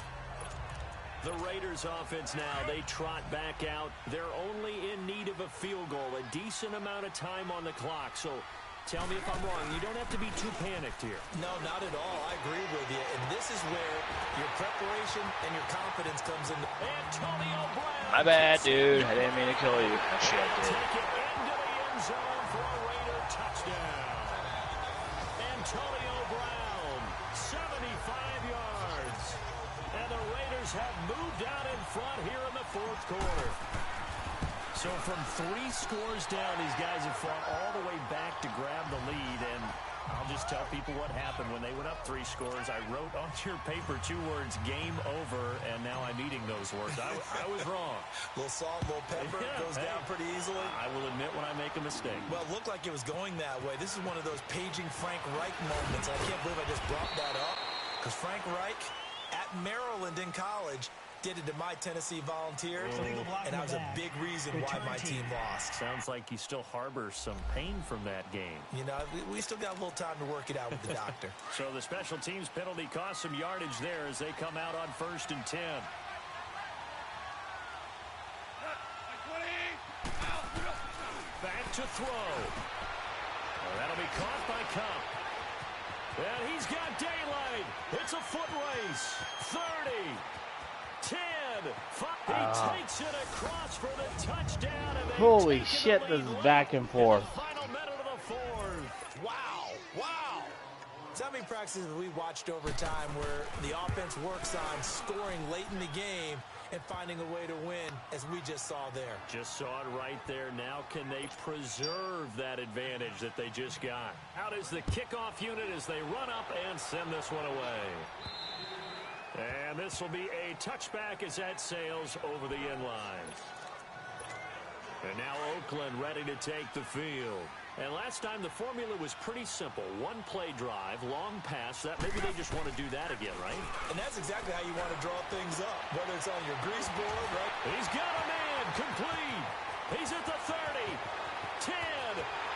The Raiders offense now, they trot back out. They're only in need of a field goal, a decent amount of time on the clock. So tell me if I'm wrong. You don't have to be too panicked here. No, not at all. I agree with you. And this is where your preparation and your confidence comes in. Antonio Brown. My bad, dude. I didn't mean to kill you. Actually, I did. Take it into the end zone for a Raider touchdown. Antonio Brown, 75 yards. And the Raiders have moved out in front here in the fourth quarter. So from 3 scores down, these guys have fought all the way back to grab the lead. And I'll just tell people what happened when they went up 3 scores. I wrote on your paper 2 words, game over, and now I'm eating those words. I was wrong. Little salt, little pepper, goes down pretty easily. I will admit when I make a mistake. Well, it looked like it was going that way. This is one of those paging Frank Reich moments. I can't believe I just brought that up. Because Frank Reich, at Maryland in college, did it to my Tennessee Volunteers, and that was a big reason why my team lost. Sounds like you still harbor some pain from that game. You know, we still got a little time to work it out with the doctor. So the special teams penalty cost some yardage there as they come out on 1st and 10. Back to throw. Well, that'll be caught by Cup. And he's got daylight. It's a foot race. 30. 10, 5, he takes it across for the touchdown. And Holy shit, this is back and forth. Final minute of the fourth. Wow. So how many practices have we watched over time where the offense works on scoring late in the game, and finding a way to win, as we just saw there. Just saw it right there. Now can they preserve that advantage that they just got? Out is the kickoff unit as they run up and send this one away. And this will be a touchback as that sails over the end line. And now Oakland ready to take the field. And last time the formula was pretty simple. One play drive, long pass. That maybe they just want to do that again, right? And that's exactly how you want to draw things up, whether it's on your grease board, right? He's got a man, complete. He's at the 30, 10.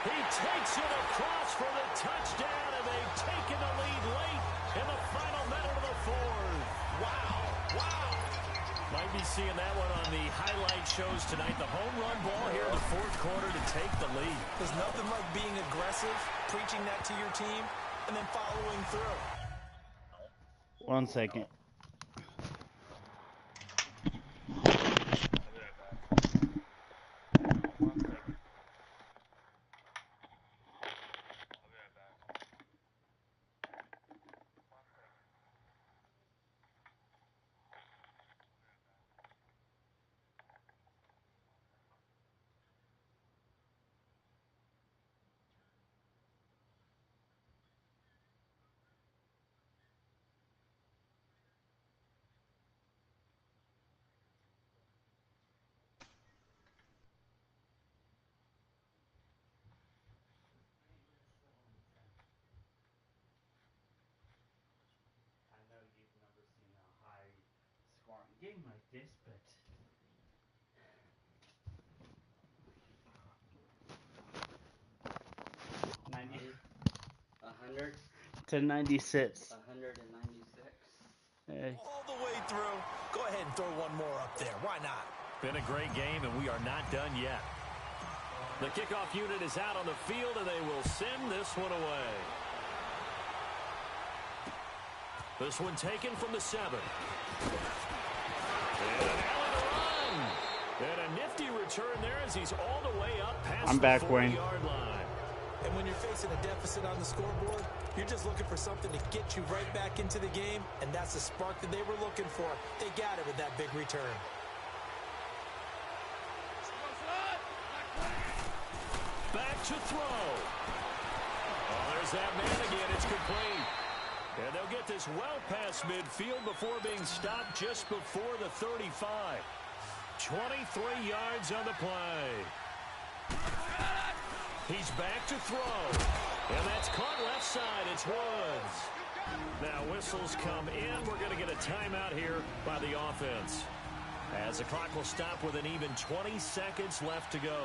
He takes it across for the touchdown, and they've taken the lead late in the final minute of the fourth. Wow, wow. Might be seeing that one on the highlight shows tonight. The home run ball here in the fourth quarter to take the lead. There's nothing like being aggressive, preaching that to your team, and then following through. 1 second. Game like this, but 100 to 96. 196. All the way through. Go ahead and throw one more up there. Why not? Been a great game, and we are not done yet. The kickoff unit is out on the field, and they will send this one away. This one taken from the 7. And an alley to run. And a nifty return there as he's all the way up past the 40-yard line. And when you're facing a deficit on the scoreboard, you're just looking for something to get you right back into the game, and that's the spark that they were looking for. They got it with that big return. Back to throw. Oh, there's that man again. It's complete. And they'll get this well past midfield before being stopped just before the 35. 23 yards on the play. He's back to throw. And that's caught left side. It's Woods. Now whistles come in. We're going to get a timeout here by the offense, as the clock will stop with an even 20 seconds left to go.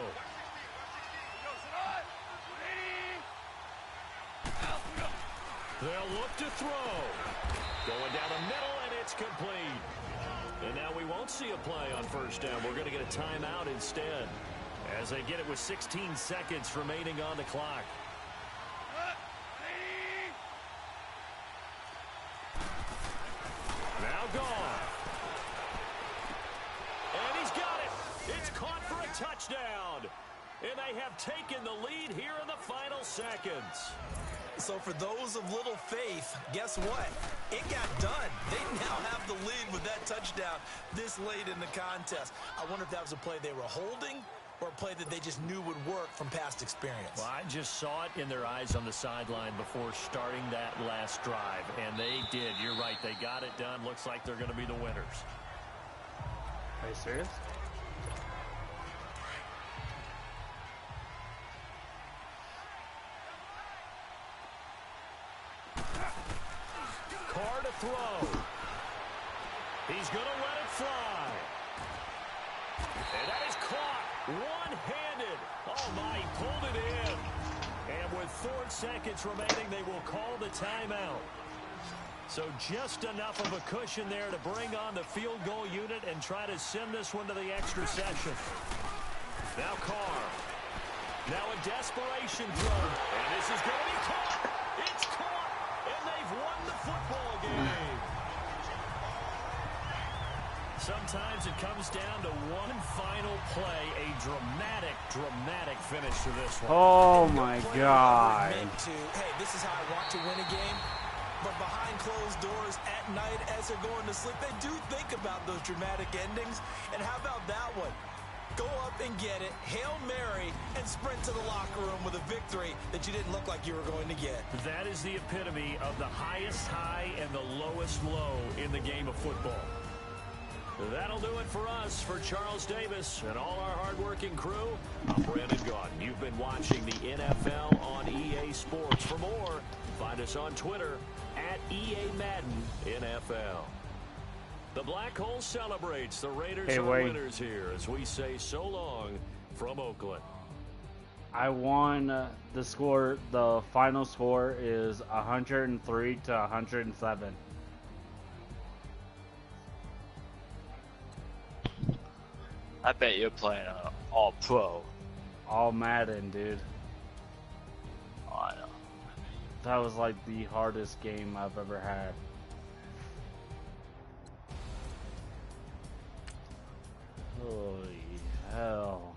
They'll look to throw. Going down the middle, and it's complete. And now we won't see a play on first down. We're going to get a timeout instead, as they get it with 16 seconds remaining on the clock. Now gone. And he's got it. It's caught for a touchdown. And they have taken the lead here in the final seconds. So for those of little faith, guess what? It got done. They now have the lead with that touchdown this late in the contest. I wonder if that was a play they were holding or a play that they just knew would work from past experience. Well, I just saw it in their eyes on the sideline before starting that last drive, and they did. You're right. They got it done. Looks like they're going to be the winners. Are you serious? Carr to throw. He's going to let it fly. And that is caught one-handed. Oh, my, he pulled it in. And with 4 seconds remaining, they will call the timeout. So just enough of a cushion there to bring on the field goal unit and try to send this one to the extra session. Now Carr. Now a desperation throw. And this is going to be caught. It's caught. And they've won the football game. Sometimes it comes down to one final play. A dramatic finish to this one. Oh, my God. Hey, this is how I want to win a game. but behind closed doors at night as they're going to sleep, they do think about those dramatic endings. And how about that one? Go up and get it, Hail Mary, and sprint to the locker room with a victory that you didn't look like you were going to get. That is the epitome of the highest high and the lowest low in the game of football. That'll do it for us. For Charles Davis and all our hardworking crew, I'm Brandon Gaudin. You've been watching the NFL on EA Sports. For more, find us on Twitter at EA Madden NFL. The Black Hole celebrates. The Raiders are winners here as we say so long from Oakland. I won the score. The final score is 103 to 107. I bet you're playing all pro. All Madden, dude. Oh, I know. That was like the hardest game I've ever had. Holy hell.